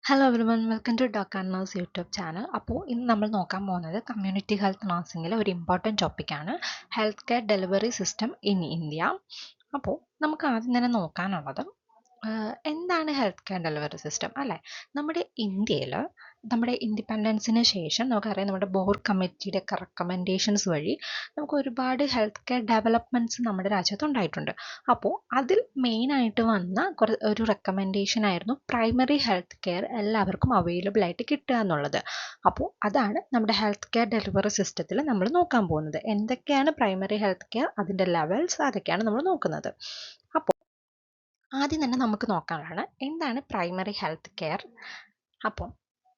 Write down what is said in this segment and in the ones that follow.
Hello everyone, welcome to doctor nurse YouTube channel. അപ്പോൾ ഇന്ന് നമ്മൾ നോക്കാൻ പോകുന്നത് കമ്മ്യൂണിറ്റി ഹെൽത്ത് നഴ്സിംഗിലെ ഒരു ഇമ്പോർട്ടൻറ്റ് ടോപ്പിക്കാണ് health care delivery system in India. അപ്പോൾ നമുക്ക് ആദ്യം തന്നെ നോക്കാനുള്ളത് എന്താണ് ഹെൽത്ത് കെയർ ഡെലിവറി സിസ്റ്റം അല്ലേ. നമ്മുടെ ഇന്ത്യയിൽ നമ്മുടെ ഇൻഡിപെൻഡൻസിന് ശേഷം നമുക്കറിയാം നമ്മുടെ ബോർഡ് കമ്മിറ്റിയുടെ ഒക്കെ റെക്കമെൻഡേഷൻസ് വഴി നമുക്ക് ഒരുപാട് ഹെൽത്ത് കെയർ ഡെവലപ്മെൻറ്റ്സ് നമ്മുടെ രാജ്യത്ത് ഉണ്ടായിട്ടുണ്ട്. അപ്പോൾ അതിൽ മെയിനായിട്ട് വന്ന ഒരു റെക്കമെൻഡേഷൻ ആയിരുന്നു പ്രൈമറി ഹെൽത്ത് കെയർ എല്ലാവർക്കും അവൈലബിൾ ആയിട്ട് കിട്ടുക എന്നുള്ളത്. അപ്പോൾ അതാണ് നമ്മുടെ ഹെൽത്ത് കെയർ ഡെലിവറി സിസ്റ്റത്തിൽ നമ്മൾ നോക്കാൻ പോകുന്നത്. എന്തൊക്കെയാണ് പ്രൈമറി ഹെൽത്ത് കെയർ, അതിൻ്റെ ലെവൽസ്, അതൊക്കെയാണ് നമ്മൾ നോക്കുന്നത്. അപ്പോൾ ആദ്യം തന്നെ നമുക്ക് നോക്കാനുള്ളതാണ് എന്താണ് പ്രൈമറി ഹെൽത്ത് കെയർ. അപ്പോൾ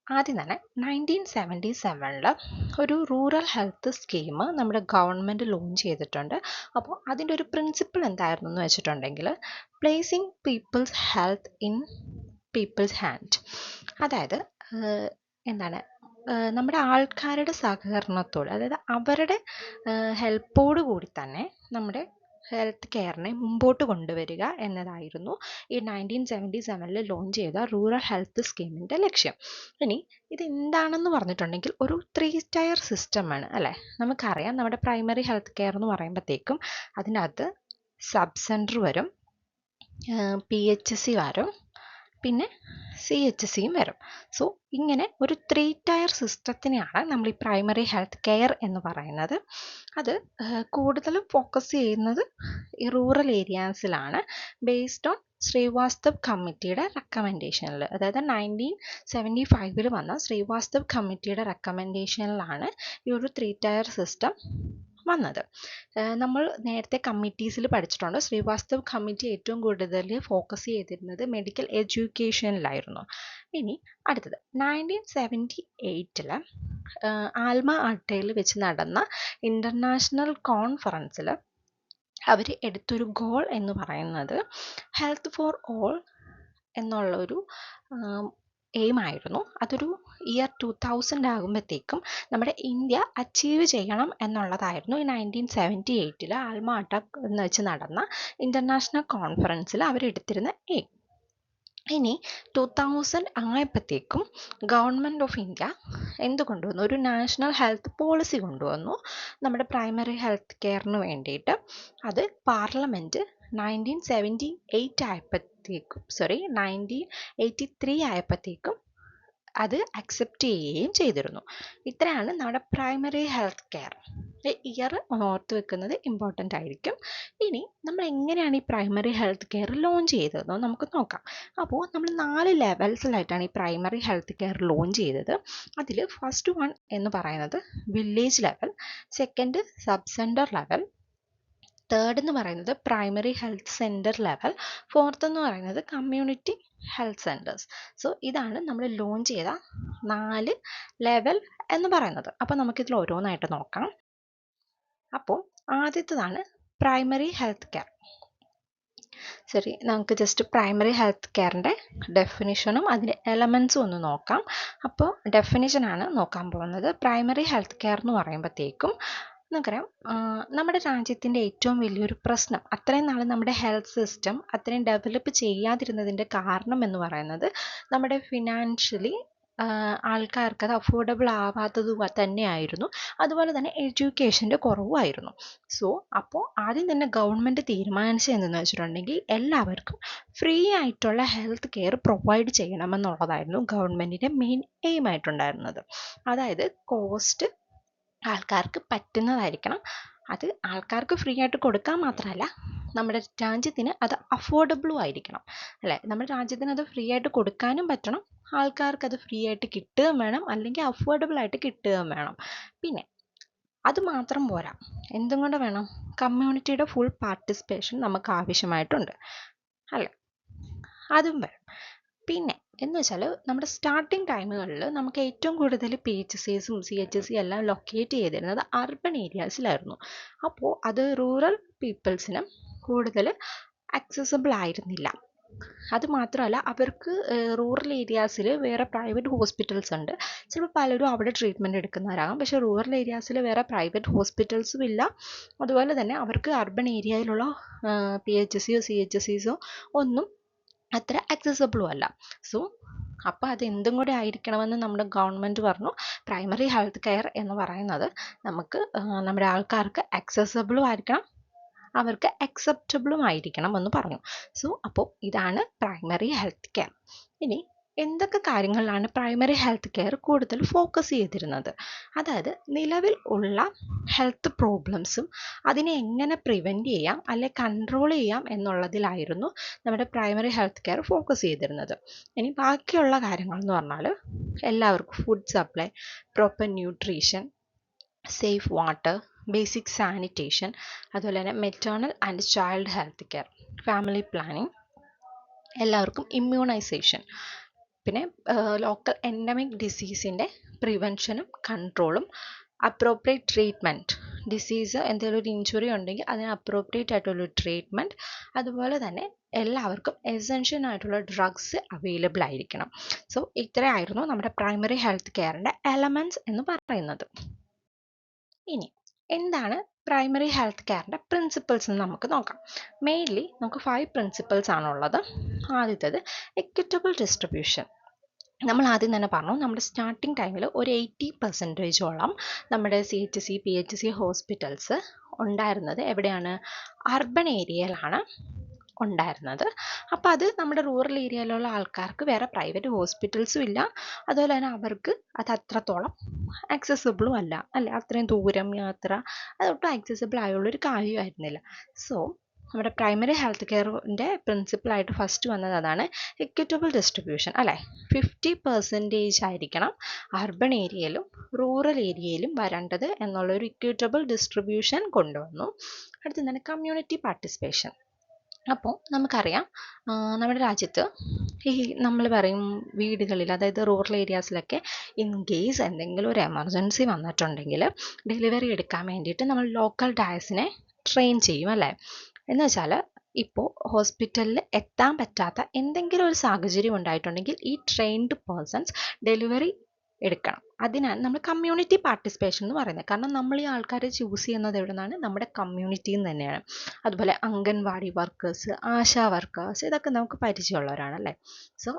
ആദ്യം തന്നെ 1977 ഒരു റൂറൽ ഹെൽത്ത് സ്കീം നമ്മുടെ ഗവൺമെൻറ് ലോഞ്ച് ചെയ്തിട്ടുണ്ട്. അപ്പോൾ അതിൻ്റെ ഒരു പ്രിൻസിപ്പിൾ എന്തായിരുന്നു എന്ന് വെച്ചിട്ടുണ്ടെങ്കിൽ placing people's health in people's hand. അതായത് എന്താണ് നമ്മുടെ ആൾക്കാരുടെ സഹകരണത്തോട്, അതായത് അവരുടെ ഹെൽപ്പോട് കൂടി തന്നെ നമ്മുടെ ഹെൽത്ത് കെയറിനെ മുമ്പോട്ട് കൊണ്ടുവരിക എന്നതായിരുന്നു ഈ 1977 ലോഞ്ച് ചെയ്ത റൂറൽ ഹെൽത്ത് സ്കീമിൻ്റെ ലക്ഷ്യം. ഇനി ഇത് എന്താണെന്ന് പറഞ്ഞിട്ടുണ്ടെങ്കിൽ ഒരു 3 ടയർ സിസ്റ്റമാണ് അല്ലേ. നമുക്കറിയാം നമ്മുടെ പ്രൈമറി ഹെൽത്ത് കെയർ എന്ന് പറയുമ്പോഴത്തേക്കും അതിനകത്ത് സബ് സെൻറ്റർ വരും, PHC വരും, പിന്നെ CHCയും വരും. സോ ഇങ്ങനെ ഒരു 3 ടയർ സിസ്റ്റത്തിനെയാണ് നമ്മൾ ഈ പ്രൈമറി ഹെൽത്ത് കെയർ എന്ന് പറയുന്നത്. അത് കൂടുതലും ഫോക്കസ് ചെയ്യുന്നത് ഈ റൂറൽ ഏരിയാസിലാണ്, ബേസ്ഡ് ഓൺ ശ്രീവാസ്തവ് കമ്മിറ്റിയുടെ റെക്കമെൻഡേഷനിൽ. അതായത് 1975 വന്ന ശ്രീവാസ്തവ് കമ്മിറ്റിയുടെ റെക്കമെൻഡേഷനിലാണ് ഈ ഒരു 3 ടയർ സിസ്റ്റം വന്നത്. നമ്മൾ നേരത്തെ കമ്മിറ്റീസിൽ പഠിച്ചിട്ടുണ്ട്. ശ്രീവാസ്തവ് കമ്മിറ്റി ഏറ്റവും കൂടുതൽ ഫോക്കസ് ചെയ്തിരുന്നത് മെഡിക്കൽ എഡ്യൂക്കേഷനിലായിരുന്നു. ഇനി അടുത്തത് 1978 ആൽമ അട്ടയിൽ വെച്ച് നടന്ന ഇൻ്റർനാഷണൽ കോൺഫറൻസിൽ അവർ എടുത്തൊരു ഗോൾ എന്ന് പറയുന്നത് ഹെൽത്ത് ഫോർ ഓൾ എന്നുള്ളൊരു എയിം ആയിരുന്നു. അതൊരു ഇയർ 2000 ആകുമ്പോഴത്തേക്കും നമ്മുടെ ഇന്ത്യ അച്ചീവ് ചെയ്യണം എന്നുള്ളതായിരുന്നു ഈ 1978 ആൽമ അട്ട എന്ന് വെച്ച് നടന്ന ഇൻ്റർനാഷണൽ കോൺഫറൻസിൽ അവരെടുത്തിരുന്ന എയിം. ഇനി 2000 ആയപ്പോഴത്തേക്കും ഗവൺമെൻറ് ഓഫ് ഇന്ത്യ എന്ത് കൊണ്ടുവന്നു, ഒരു നാഷണൽ ഹെൽത്ത് പോളിസി കൊണ്ടുവന്നു നമ്മുടെ പ്രൈമറി ഹെൽത്ത് കെയറിന് വേണ്ടിയിട്ട്. അത് പാർലമെൻറ്റ് 1983 ആയപ്പോഴത്തേക്കും അത് അക്സെപ്റ്റ് ചെയ്യുകയും ചെയ്തിരുന്നു. ഇത്രയാണ് നമ്മുടെ പ്രൈമറി ഹെൽത്ത് കെയർ. ഇയർ ഓർത്ത് വെക്കുന്നത് ഇമ്പോർട്ടൻ്റ് ആയിരിക്കും. ഇനി നമ്മൾ എങ്ങനെയാണ് ഈ പ്രൈമറി ഹെൽത്ത് കെയർ ലോഞ്ച് ചെയ്തതെന്ന് നമുക്ക് നോക്കാം. അപ്പോൾ നമ്മൾ 4 ലെവൽസിലായിട്ടാണ് ഈ പ്രൈമറി ഹെൽത്ത് കെയർ ലോഞ്ച് ചെയ്തത്. അതിൽ ഫസ്റ്റ് വൺ എന്ന് പറയുന്നത് village level, second sub centre level, third എന്ന് പറയുന്നത് primary health centre level, fourth എന്ന് പറയുന്നത് കമ്മ്യൂണിറ്റി ഹെൽത്ത് സെൻറ്റേഴ്സ്. സോ ഇതാണ് നമ്മൾ ലോഞ്ച് ചെയ്ത 4 ലെവൽ എന്ന് പറയുന്നത്. അപ്പോൾ നമുക്കിതിൽ ഓരോന്നായിട്ട് നോക്കാം. അപ്പോൾ ആദ്യത്തേതാണ് പ്രൈമറി ഹെൽത്ത് കെയർ. ശരി, നമുക്ക് ജസ്റ്റ് പ്രൈമറി ഹെൽത്ത് കെയറിൻ്റെ ഡെഫിനിഷനും അതിൻ്റെ എലമെൻസും ഒന്ന് നോക്കാം. അപ്പോൾ ഡെഫിനിഷനാണ് നോക്കാൻ പോകുന്നത്. പ്രൈമറി ഹെൽത്ത് കെയർ എന്ന് പറയുമ്പോഴത്തേക്കും നമുക്കറിയാം നമ്മുടെ രാജ്യത്തിൻ്റെ ഏറ്റവും വലിയൊരു പ്രശ്നം, അത്രയും നാൾ നമ്മുടെ ഹെൽത്ത് സിസ്റ്റം അത്രയും ഡെവലപ്പ് ചെയ്യാതിരുന്നതിൻ്റെ കാരണം എന്ന് പറയുന്നത് നമ്മുടെ ഫിനാൻഷ്യലി ആൾക്കാർക്ക് അത് അഫോർഡബിൾ ആവാത്തത് തന്നെയായിരുന്നു. അതുപോലെ തന്നെ എഡ്യൂക്കേഷൻ്റെ കുറവായിരുന്നു. സോ അപ്പോൾ ആദ്യം തന്നെ ഗവൺമെൻറ് തീരുമാനിച്ചത് എന്തെന്ന് വെച്ചിട്ടുണ്ടെങ്കിൽ എല്ലാവർക്കും ഫ്രീ ആയിട്ടുള്ള ഹെൽത്ത് കെയർ പ്രൊവൈഡ് ചെയ്യണമെന്നുള്ളതായിരുന്നു ഗവൺമെൻറ്റിൻ്റെ മെയിൻ എയിം ആയിട്ടുണ്ടായിരുന്നത്. അതായത് കോസ്റ്റ് ആൾക്കാർക്ക് പറ്റുന്നതായിരിക്കണം. അത് ആൾക്കാർക്ക് ഫ്രീ ആയിട്ട് കൊടുക്കാൻ മാത്രമല്ല, നമ്മുടെ രാജ്യത്തിന് അത് അഫോർഡബിളും ആയിരിക്കണം അല്ലേ. നമ്മുടെ രാജ്യത്തിന് അത് ഫ്രീ ആയിട്ട് കൊടുക്കാനും പറ്റണം, ആൾക്കാർക്ക് അത് ഫ്രീ ആയിട്ട് കിട്ടുകയും വേണം, അല്ലെങ്കിൽ അഫോർഡബിൾ ആയിട്ട് കിട്ടുകയും വേണം. പിന്നെ അത് മാത്രം പോരാ, എന്തും കൊണ്ട് വേണം, കമ്മ്യൂണിറ്റിയുടെ ഫുൾ പാർട്ടിസിപ്പേഷൻ നമുക്ക് ആവശ്യമായിട്ടുണ്ട് അല്ലേ, അതും വേണം. പിന്നെ എന്ന് വെച്ചാൽ നമ്മുടെ സ്റ്റാർട്ടിങ് ടൈമുകളിൽ നമുക്ക് ഏറ്റവും കൂടുതൽ PHCസും CHC എല്ലാം ലൊക്കേറ്റ് ചെയ്തിരുന്നത് അർബൻ ഏരിയാസിലായിരുന്നു. അപ്പോൾ അത് റൂറൽ പീപ്പിൾസിനും കൂടുതൽ ആക്സസിബിൾ ആയിരുന്നില്ല. അതുമാത്രമല്ല, അവർക്ക് റൂറൽ ഏരിയാസിൽ വേറെ പ്രൈവറ്റ് ഹോസ്പിറ്റൽസ് ഉണ്ട്. ചിലപ്പോൾ പലരും അവിടെ ട്രീറ്റ്മെൻറ്റ് എടുക്കുന്നവരാകാം, പക്ഷേ റൂറൽ ഏരിയാസിൽ വേറെ പ്രൈവറ്റ് ഹോസ്പിറ്റൽസും ഇല്ല. അതുപോലെ തന്നെ അവർക്ക് അർബൻ ഏരിയയിലുള്ള PHCയോ CHCസോ ഒന്നും അത്ര ആക്സസിബിളും അല്ല. സോ അപ്പോൾ അത് എന്തും കൂടെ ആയിരിക്കണമെന്ന് നമ്മുടെ ഗവൺമെൻറ് പറഞ്ഞു. പ്രൈമറി ഹെൽത്ത് കെയർ എന്ന് പറയുന്നത് നമുക്ക് നമ്മുടെ ആൾക്കാർക്ക് ആക്സസബിളും ആയിരിക്കണം, അവർക്ക് അക്സെപ്റ്റബിളും ആയിരിക്കണം എന്ന് പറഞ്ഞു. സോ അപ്പോൾ ഇതാണ് പ്രൈമറി ഹെൽത്ത് കെയർ. ഇനി എന്തൊക്കെ കാര്യങ്ങളിലാണ് പ്രൈമറി ഹെൽത്ത് കെയർ കൂടുതൽ ഫോക്കസ് ചെയ്തിരുന്നത്? അതായത് നിലവിൽ ഉള്ള ഹെൽത്ത് പ്രോബ്ലംസും അതിനെ എങ്ങനെ പ്രിവെൻറ്റ് ചെയ്യാം അല്ലെ കൺട്രോൾ ചെയ്യാം എന്നുള്ളതിലായിരുന്നു നമ്മുടെ പ്രൈമറി ഹെൽത്ത് കെയർ ഫോക്കസ് ചെയ്തിരുന്നത്. ഇനി ബാക്കിയുള്ള കാര്യങ്ങൾ എന്ന് പറഞ്ഞാൽ എല്ലാവർക്കും food supply, proper nutrition, safe water, basic sanitation, അതുപോലെ തന്നെ maternal and child health care, family planning, എല്ലാവർക്കും ഇമ്മ്യൂണൈസേഷൻ, പിന്നെ ലോക്കൽ എൻഡമിക് ഡിസീസിൻ്റെ പ്രിവെൻഷനും കൺട്രോളും, അപ്രോപ്രിയേറ്റ് ട്രീറ്റ്മെൻറ്റ്, ഡിസീസ് എന്തെങ്കിലും ഒരു ഇഞ്ചുറി ഉണ്ടെങ്കിൽ അതിന് അപ്രോപ്രിയേറ്റ് ആയിട്ടുള്ള ട്രീറ്റ്മെൻറ്റ്, അതുപോലെ തന്നെ എല്ലാവർക്കും എസെൻഷ്യൽ ആയിട്ടുള്ള ഡ്രഗ്സ് അവൈലബിൾ ആയിരിക്കണം. സോ ഇത്രയായിരുന്നു നമ്മുടെ പ്രൈമറി ഹെൽത്ത് കെയറിൻ്റെ എലമെൻറ്റ്സ് എന്ന് പറയുന്നത്. ഇനി എന്താണ് പ്രൈമറി ഹെൽത്ത് കെയറിൻ്റെ പ്രിൻസിപ്പിൾസ് എന്ന് നമുക്ക് നോക്കാം. മെയിൻലി നമുക്ക് 5 പ്രിൻസിപ്പിൾസ് ആണുള്ളത്. ആദ്യത്തേത് എക്വിറ്റബിൾ ഡിസ്ട്രിബ്യൂഷൻ. നമ്മൾ ആദ്യം തന്നെ പറഞ്ഞു, നമ്മുടെ സ്റ്റാർട്ടിംഗ് ടൈമിൽ ഒരു 80% നമ്മുടെ CHC PHC ഹോസ്പിറ്റൽസ് ഉണ്ടായിരുന്നത് എവിടെയാണ്? അർബൻ ഏരിയയിലാണ് ഉണ്ടായിരുന്നത്. അപ്പോൾ അത് നമ്മുടെ റൂറൽ ഏരിയയിലുള്ള ആൾക്കാർക്ക് വേറെ പ്രൈവറ്റ് ഹോസ്പിറ്റൽസും ഇല്ല, അതുപോലെ തന്നെ അവർക്ക് അത് അത്രത്തോളം ആക്സസിബിളും അല്ല, അല്ലേ? അത്രയും ദൂരം യാത്ര അതൊട്ടും ആക്സസിബിൾ ആയുള്ളൊരു കാര്യമായിരുന്നില്ല. സോ നമ്മുടെ പ്രൈമറി ഹെൽത്ത് കെയറിൻ്റെ പ്രിൻസിപ്പിളായിട്ട് ഫസ്റ്റ് വന്നത് അതാണ്, എക്വിറ്റബിൾ ഡിസ്ട്രിബ്യൂഷൻ, അല്ലേ? 50% ആയിരിക്കണം അർബൻ ഏരിയയിലും റൂറൽ ഏരിയയിലും വരേണ്ടത് എന്നുള്ളൊരു ഇക്വിറ്റബിൾ ഡിസ്ട്രിബ്യൂഷൻ കൊണ്ടുവന്നു. അടുത്തത് തന്നെ കമ്മ്യൂണിറ്റി പാർട്ടിസിപ്പേഷൻ. അപ്പോൾ നമുക്കറിയാം നമ്മുടെ രാജ്യത്ത് ഈ നമ്മൾ പറയും വീടുകളിൽ, അതായത് റൂറൽ ഏരിയാസിലൊക്കെ ഇൻ കേസ് എന്തെങ്കിലും ഒരു എമർജൻസി വന്നിട്ടുണ്ടെങ്കിൽ ഡെലിവറി എടുക്കാൻ വേണ്ടിയിട്ട് നമ്മൾ ലോക്കൽ ഡയസിനെ ട്രെയിൻ ചെയ്യും, അല്ലേ? എന്ന് വെച്ചാൽ ഇപ്പോൾ ഹോസ്പിറ്റലിൽ എത്താൻ പറ്റാത്ത എന്തെങ്കിലും ഒരു സാഹചര്യം ഉണ്ടായിട്ടുണ്ടെങ്കിൽ ഈ ട്രെയിൻഡ് പേഴ്സൺസ് ഡെലിവറി എടുക്കണം. അതിനാണ് നമ്മൾ കമ്മ്യൂണിറ്റി പാർട്ടിസിപ്പേഷൻ എന്ന് പറയുന്നത്. കാരണം നമ്മൾ ഈ ആൾക്കാരെ ചൂസ് ചെയ്യുന്നത് എവിടെ നിന്നാണ്? നമ്മുടെ കമ്മ്യൂണിറ്റിയിൽ നിന്ന് തന്നെയാണ്. അതുപോലെ അംഗൻവാടി വർക്കേഴ്സ്, ആശാ വർക്കേഴ്സ്, ഇതൊക്കെ നമുക്ക് പരിചയമുള്ളവരാണ്, അല്ലേ? സോ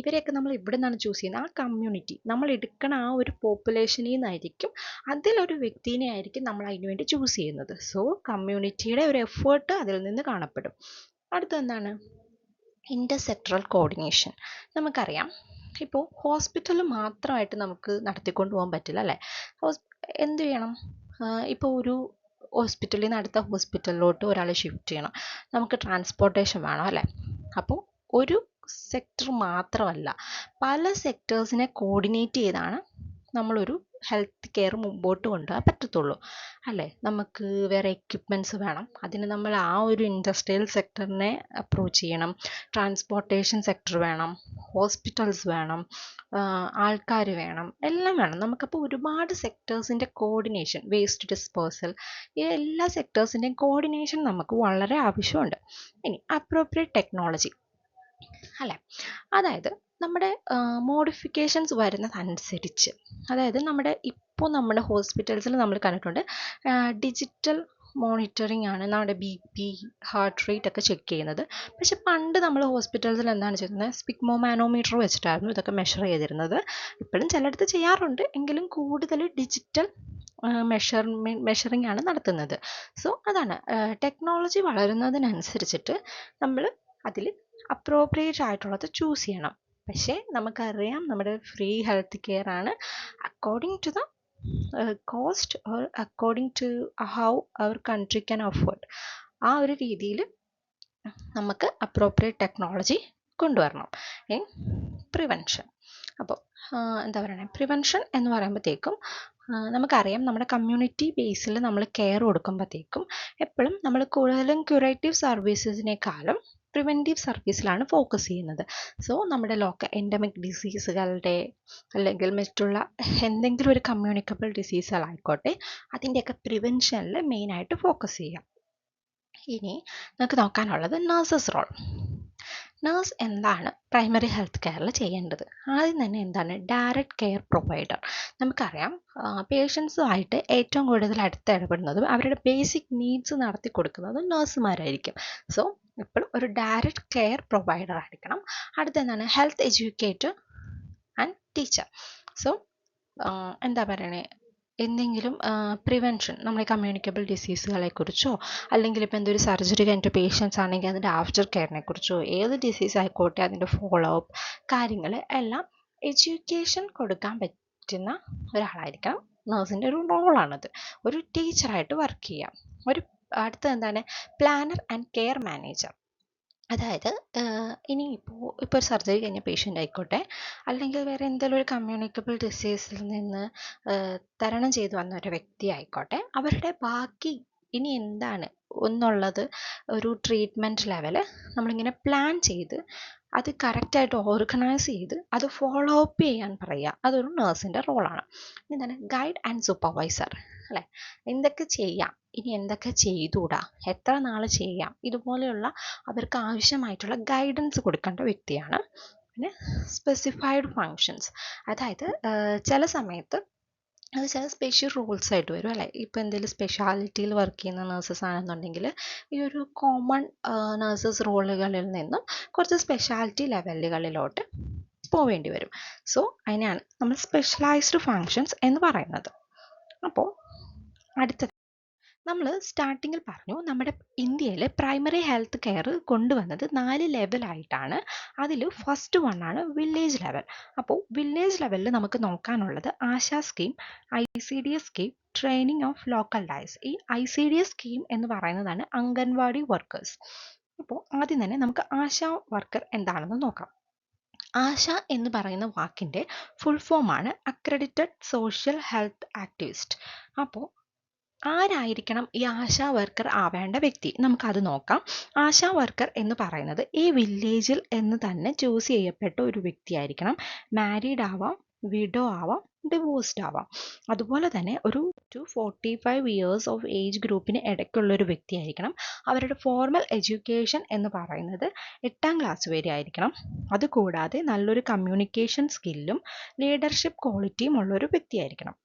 ഇവരെയൊക്കെ നമ്മൾ ഇവിടെ നിന്നാണ് ചൂസ് ചെയ്യുന്നത്. ആ കമ്മ്യൂണിറ്റി നമ്മൾ എടുക്കണ ആ ഒരു പോപ്പുലേഷനിൽ നിന്നായിരിക്കും, അതിലൊരു വ്യക്തിനെ ആയിരിക്കും നമ്മൾ അതിനു വേണ്ടി ചൂസ് ചെയ്യുന്നത്. സോ കമ്മ്യൂണിറ്റിയുടെ ഒരു എഫേർട്ട് അതിൽ നിന്ന് കാണപ്പെടും. അടുത്തെന്താണ്? ഇൻ്റർസെക്ടറൽ കോർഡിനേഷൻ. നമുക്കറിയാം, ഇപ്പോൾ ഹോസ്പിറ്റൽ മാത്രമായിട്ട് നമുക്ക് നടത്തിക്കൊണ്ട് പോകാൻ പറ്റില്ല, അല്ലേ? എന്ത് ചെയ്യണം? ഇപ്പോൾ ഒരു ഹോസ്പിറ്റലിൽ നിന്ന് അടുത്ത ഹോസ്പിറ്റലിലോട്ട് ഒരാളെ ഷിഫ്റ്റ് ചെയ്യണം, നമുക്ക് ട്രാൻസ്പോർട്ടേഷൻ വേണം, അല്ലേ? അപ്പോൾ ഒരു സെക്ടർ മാത്രമല്ല, പല സെക്ടേഴ്സിനെ കോർഡിനേറ്റ് ചെയ്താണ് നമ്മളൊരു ഹെൽത്ത് കെയർ മുമ്പോട്ട് കൊണ്ടുപോകാൻ പറ്റത്തുള്ളൂ, അല്ലേ? നമുക്ക് വേറെ എക്യുപ്മെൻറ്റ്സ് വേണം, അതിന് നമ്മൾ ആ ഒരു ഇൻഡസ്ട്രിയൽ സെക്ടറിനെ അപ്രോച്ച് ചെയ്യണം, ട്രാൻസ്പോർട്ടേഷൻ സെക്ടർ വേണം, ഹോസ്പിറ്റൽസ് വേണം, ആൾക്കാർ വേണം, എല്ലാം വേണം. നമുക്കപ്പോൾ ഒരുപാട് സെക്ടേഴ്സിൻ്റെ കോർഡിനേഷൻ, വേസ്റ്റ് ഡിസ്പോസൽ, ഈ എല്ലാ സെക്ടേഴ്സിൻ്റെയും കോർഡിനേഷൻ നമുക്ക് വളരെ ആവശ്യമുണ്ട്. ഇനി അപ്രോപ്രിയേറ്റ് ടെക്നോളജി, അല്ലേ? അതായത് നമ്മുടെ മോഡിഫിക്കേഷൻസ് വരുന്നതനുസരിച്ച്, അതായത് നമ്മുടെ ഹോസ്പിറ്റൽസിൽ നമ്മൾ കണ്ടിട്ടുണ്ട് ഡിജിറ്റൽ മോണിറ്ററിംഗ് ആണ് നമ്മുടെ BP, ഹാർട്ട് റേറ്റ് ഒക്കെ ചെക്ക് ചെയ്യുന്നത്. പക്ഷെ പണ്ട് നമ്മൾ ഹോസ്പിറ്റൽസിൽ എന്താണ് ചെയ്യുന്നത്? സ്പിഗ്മോ മാനോമീറ്റർ വെച്ചിട്ടായിരുന്നു ഇതൊക്കെ മെഷർ ചെയ്തിരുന്നത്. ഇപ്പോഴും ചിലയിടത്ത് ചെയ്യാറുണ്ട്, എങ്കിലും കൂടുതൽ ഡിജിറ്റൽ മെഷറിംഗ് ആണ് നടത്തുന്നത്. സോ അതാണ്, ടെക്നോളജി വളരുന്നതിനനുസരിച്ചിട്ട് നമ്മൾ അതിൽ അപ്രോപ്രിയേറ്റ് ആയിട്ടുള്ളത് ചൂസ് ചെയ്യണം. പക്ഷേ നമുക്കറിയാം, നമ്മുടെ ഫ്രീ ഹെൽത്ത് കെയർ ആണ് according to the cost or according to how our country can afford. ആ ഒരു രീതിയിൽ നമുക്ക് അപ്രോപ്രിയേറ്റ് ടെക്നോളജി കൊണ്ടുവരണം. പ്രിവെൻഷൻ. അപ്പോൾ എന്താ പറയുക, പ്രിവെൻഷൻ എന്ന് പറയുമ്പോഴത്തേക്കും നമുക്കറിയാം, നമ്മുടെ കമ്മ്യൂണിറ്റി ബേസിൽ നമ്മൾ കെയർ കൊടുക്കുമ്പോഴത്തേക്കും എപ്പോഴും നമ്മൾ കൂടുതലും ക്യൂറേറ്റീവ് സർവീസസിനേക്കാളും പ്രിവെൻറ്റീവ് സർവീസിലാണ് ഫോക്കസ് ചെയ്യുന്നത്. സോ നമ്മുടെ ലോക്കൽ എൻഡമിക് ഡിസീസുകളുടെ അല്ലെങ്കിൽ മറ്റുള്ള എന്തെങ്കിലും ഒരു കമ്മ്യൂണിക്കബിൾ ഡിസീസുകളായിക്കോട്ടെ, അതിൻ്റെയൊക്കെ പ്രിവെൻഷനിൽ മെയിനായിട്ട് ഫോക്കസ് ചെയ്യാം. ഇനി നമുക്ക് നോക്കാനുള്ളത് നഴ്സസ് റോൾ. നഴ്സ് എന്താണ് പ്രൈമറി ഹെൽത്ത് കെയറിൽ ചെയ്യേണ്ടത്? ആദ്യം തന്നെ എന്താണ് ഡയറക്റ്റ് കെയർ പ്രൊവൈഡർ. നമുക്കറിയാം, പേഷ്യൻസുമായിട്ട് ഏറ്റവും കൂടുതൽ അടുത്ത് ഇടപെടുന്നതും അവരുടെ ബേസിക് നീഡ്സ് നടത്തി കൊടുക്കുന്നതും നഴ്സുമാരായിരിക്കും. സോ എപ്പോഴും ഒരു ഡയറക്റ്റ് കെയർ പ്രൊവൈഡർ ആയിരിക്കണം. അടുത്തെന്താണ് health educator and teacher. So എന്താ പറയണേ, എന്തെങ്കിലും പ്രിവെൻഷൻ, നമ്മുടെ കമ്മ്യൂണിക്കബിൾ ഡിസീസുകളെ കുറിച്ചോ അല്ലെങ്കിൽ ഇപ്പോൾ എന്തൊരു സർജറി കഴിഞ്ഞിട്ട് പേഷ്യൻസ് ആണെങ്കിൽ അതിൻ്റെ ആഫ്റ്റർ കെയറിനെ കുറിച്ചോ, ഏത് ഡിസീസ് ആയിക്കോട്ടെ അതിൻ്റെ ഫോളോ അപ്പ് കാര്യങ്ങൾ എല്ലാം എഡ്യൂക്കേഷൻ കൊടുക്കാൻ പറ്റുന്ന ഒരാളായിരിക്കണം. നേഴ്സിൻ്റെ ഒരു റോളാണത്. ഒരു ടീച്ചറായിട്ട് വർക്ക് ചെയ്യാം. ഒരു അടുത്തത് എന്താണ്, പ്ലാനർ ആൻഡ് കെയർ മാനേജർ. അതായത് ഇപ്പോൾ ഒരു സർജറി കഴിഞ്ഞ പേഷ്യൻ്റ് ആയിക്കോട്ടെ, അല്ലെങ്കിൽ വേറെ എന്തെങ്കിലും ഒരു കമ്മ്യൂണിക്കബിൾ ഡിസീസിൽ നിന്ന് തരണം ചെയ്തു വന്ന ഒരു വ്യക്തി ആയിക്കോട്ടെ, അവരുടെ ബാക്കി ഇനി എന്താണ് എന്നുള്ളത് ഒരു ട്രീറ്റ്മെൻറ്റ് ലെവല് നമ്മളിങ്ങനെ പ്ലാൻ ചെയ്ത് അത് കറക്റ്റായിട്ട് ഓർഗനൈസ് ചെയ്ത് അത് ഫോളോ അപ്പ് ചെയ്യാൻ പറയുക. അതൊരു നേഴ്സിൻ്റെ റോളാണ്. എന്താണ്, ഗൈഡ് ആൻഡ് സൂപ്പർവൈസർ അല്ലേ. എന്തൊക്കെ ചെയ്യാം, ഇനി എന്തൊക്കെ ചെയ്തുകൂടാ, എത്ര നാൾ ചെയ്യാം, ഇതുപോലെയുള്ള അവർക്ക് ആവശ്യമായിട്ടുള്ള ഗൈഡൻസ് കൊടുക്കേണ്ട വ്യക്തിയാണ്. പിന്നെ സ്പെസിഫൈഡ് ഫങ്ഷൻസ്, അതായത് ചില സമയത്ത് അത് ചില സ്പെഷ്യൽ റൂൾസ് ആയിട്ട് വരും അല്ലേ. ഇപ്പോൾ എന്തെങ്കിലും സ്പെഷ്യാലിറ്റിയിൽ വർക്ക് ചെയ്യുന്ന നേഴ്സസ് ആണെന്നുണ്ടെങ്കിൽ ഈ ഒരു കോമൺ നേഴ്സസ് റോളുകളിൽ നിന്നും കുറച്ച് സ്പെഷ്യാലിറ്റി ലെവലുകളിലോട്ട് പോവേണ്ടി വരും. സോ അതിനെയാണ് നമ്മൾ സ്പെഷ്യലൈസ്ഡ് ഫങ്ഷൻസ് എന്ന് പറയുന്നത്. അപ്പോൾ അടുത്തത് നമ്മൾ സ്റ്റാർട്ടിങ്ങിൽ പറഞ്ഞു, നമ്മുടെ ഇന്ത്യയിൽ പ്രൈമറി ഹെൽത്ത് കെയർ കൊണ്ടുവന്നത് 4 ലെവലായിട്ടാണ്. അതിൽ ഫസ്റ്റ് വൺ ആണ് വില്ലേജ് ലെവൽ. അപ്പോൾ വില്ലേജ് ലെവലിൽ നമുക്ക് നോക്കാനുള്ളത് ASHA scheme, ICDS scheme, training of local dais. ഈ ICDS സ്കീം എന്ന് പറയുന്നതാണ് അംഗൻവാടി വർക്കേഴ്സ്. അപ്പോൾ ആദ്യം തന്നെ നമുക്ക് ആശാ വർക്കർ എന്താണെന്ന് നോക്കാം. ആശ എന്ന് പറയുന്ന വാക്കിൻ്റെ ഫുൾ ഫോമാണ് അക്രഡിറ്റഡ് സോഷ്യൽ ഹെൽത്ത് ആക്ടിവിസ്റ്റ്. അപ്പോൾ ആരായിരിക്കണം ഈ ആശാ വർക്കർ ആവേണ്ട വ്യക്തി, നമുക്കത് നോക്കാം. ആശാ വർക്കർ എന്ന് പറയുന്നത് ഈ വില്ലേജിൽ എന്ന് തന്നെ ചൂസ് ചെയ്യപ്പെട്ട ഒരു വ്യക്തിയായിരിക്കണം. മാരീഡ് ആവാം, വിഡോ ആവാം, ഡിവോഴ്സ്ഡ് ആവാം. അതുപോലെ തന്നെ ഒരു 45 ഇയേഴ്സ് ഓഫ് ഏജ് ഗ്രൂപ്പിന് ഇടയ്ക്കുള്ള ഒരു വ്യക്തിയായിരിക്കണം. അവരുടെ ഫോർമൽ എഡ്യൂക്കേഷൻ എന്ന് പറയുന്നത് 8ാം ക്ലാസ് വരെ ആയിരിക്കണം. അതുകൂടാതെ നല്ലൊരു കമ്മ്യൂണിക്കേഷൻ സ്കില്ലും ലീഡർഷിപ്പ് ക്വാളിറ്റിയും ഉള്ളൊരു വ്യക്തിയായിരിക്കണം.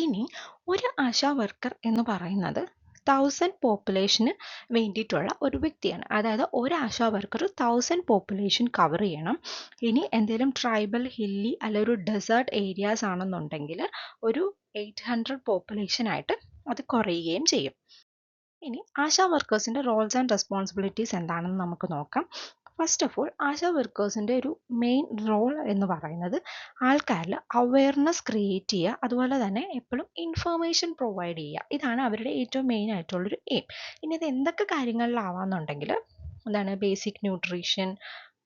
ഇനി ഒരു ആശാ വർക്കർ എന്ന് പറയുന്നത് 1000 പോപ്പുലേഷന് വേണ്ടിയിട്ടുള്ള ഒരു വ്യക്തിയാണ്. അതായത് ഒരു ആശാ വർക്കർ 1000 പോപ്പുലേഷൻ കവർ ചെയ്യണം. ഇനി എന്തെങ്കിലും ട്രൈബൽ, ഹില്ലി അല്ല ഒരു ഡെസേർട്ട് ഏരിയാസ് ആണെന്നുണ്ടെങ്കിൽ ഒരു 800 പോപ്പുലേഷനായിട്ട് അത് കുറയുകയും ചെയ്യും. ഇനി ആശാ വർക്കേഴ്സിൻ്റെ റോൾസ് ആൻഡ് റെസ്പോൺസിബിലിറ്റീസ് എന്താണെന്ന് നമുക്ക് നോക്കാം. ഫസ്റ്റ് ഓഫ് ഓൾ, ആശാ വർക്കേഴ്സിൻ്റെ ഒരു മെയിൻ റോൾ എന്ന് പറയുന്നത് ആൾക്കാരിൽ അവയർനെസ് ക്രിയേറ്റ് ചെയ്യുക, അതുപോലെ തന്നെ എപ്പോഴും ഇൻഫർമേഷൻ പ്രൊവൈഡ് ചെയ്യുക. ഇതാണ് അവരുടെ ഏറ്റവും മെയിൻ ആയിട്ടുള്ളൊരു എയിം. ഇനി അത് എന്തൊക്കെ കാര്യങ്ങളിലാവാന്നുണ്ടെങ്കിൽ എന്താണ്, ബേസിക് ന്യൂട്രീഷൻ,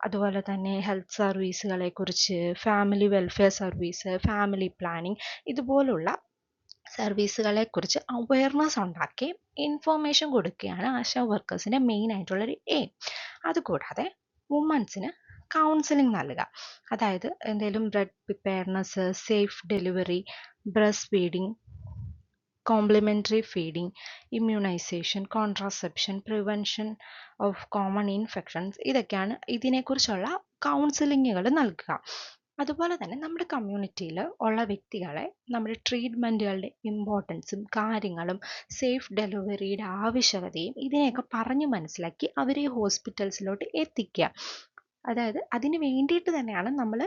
അതുപോലെ തന്നെ ഹെൽത്ത് സർവീസുകളെ കുറിച്ച്, family welfare service, family planning, ഇതുപോലുള്ള സർവീസുകളെ കുറിച്ച് അവയർനെസ് ഉണ്ടാക്കി ഇൻഫർമേഷൻ കൊടുക്കുകയാണ് ആശാ വർക്കേഴ്സിൻ്റെ മെയിൻ ആയിട്ടുള്ളൊരു എയിം. അതുകൂടാതെ വുമൻസിന് കൗൺസിലിംഗ് നൽകുക. അതായത് എന്തെങ്കിലും birth preparedness, safe delivery, breast feeding, complementary feeding, immunisation, contraception, prevention of common infections, ഇതൊക്കെയാണ് ഇതിനെക്കുറിച്ചുള്ള കൗൺസിലിങ്ങുകൾ നൽകുക. അതുപോലെ തന്നെ നമ്മുടെ കമ്മ്യൂണിറ്റിയിൽ ഉള്ള വ്യക്തികളെ നമ്മുടെ ട്രീറ്റ്മെൻറ്റുകളുടെ ഇമ്പോർട്ടൻസും കാര്യങ്ങളും സേഫ് ഡെലിവറിയുടെ ആവശ്യകതയും ഇതിനെയൊക്കെ പറഞ്ഞു മനസ്സിലാക്കി അവരെ ഹോസ്പിറ്റൽസിലോട്ട് എത്തിക്കുക. അതായത് അതിന് വേണ്ടിയിട്ട് തന്നെയാണ് നമ്മൾ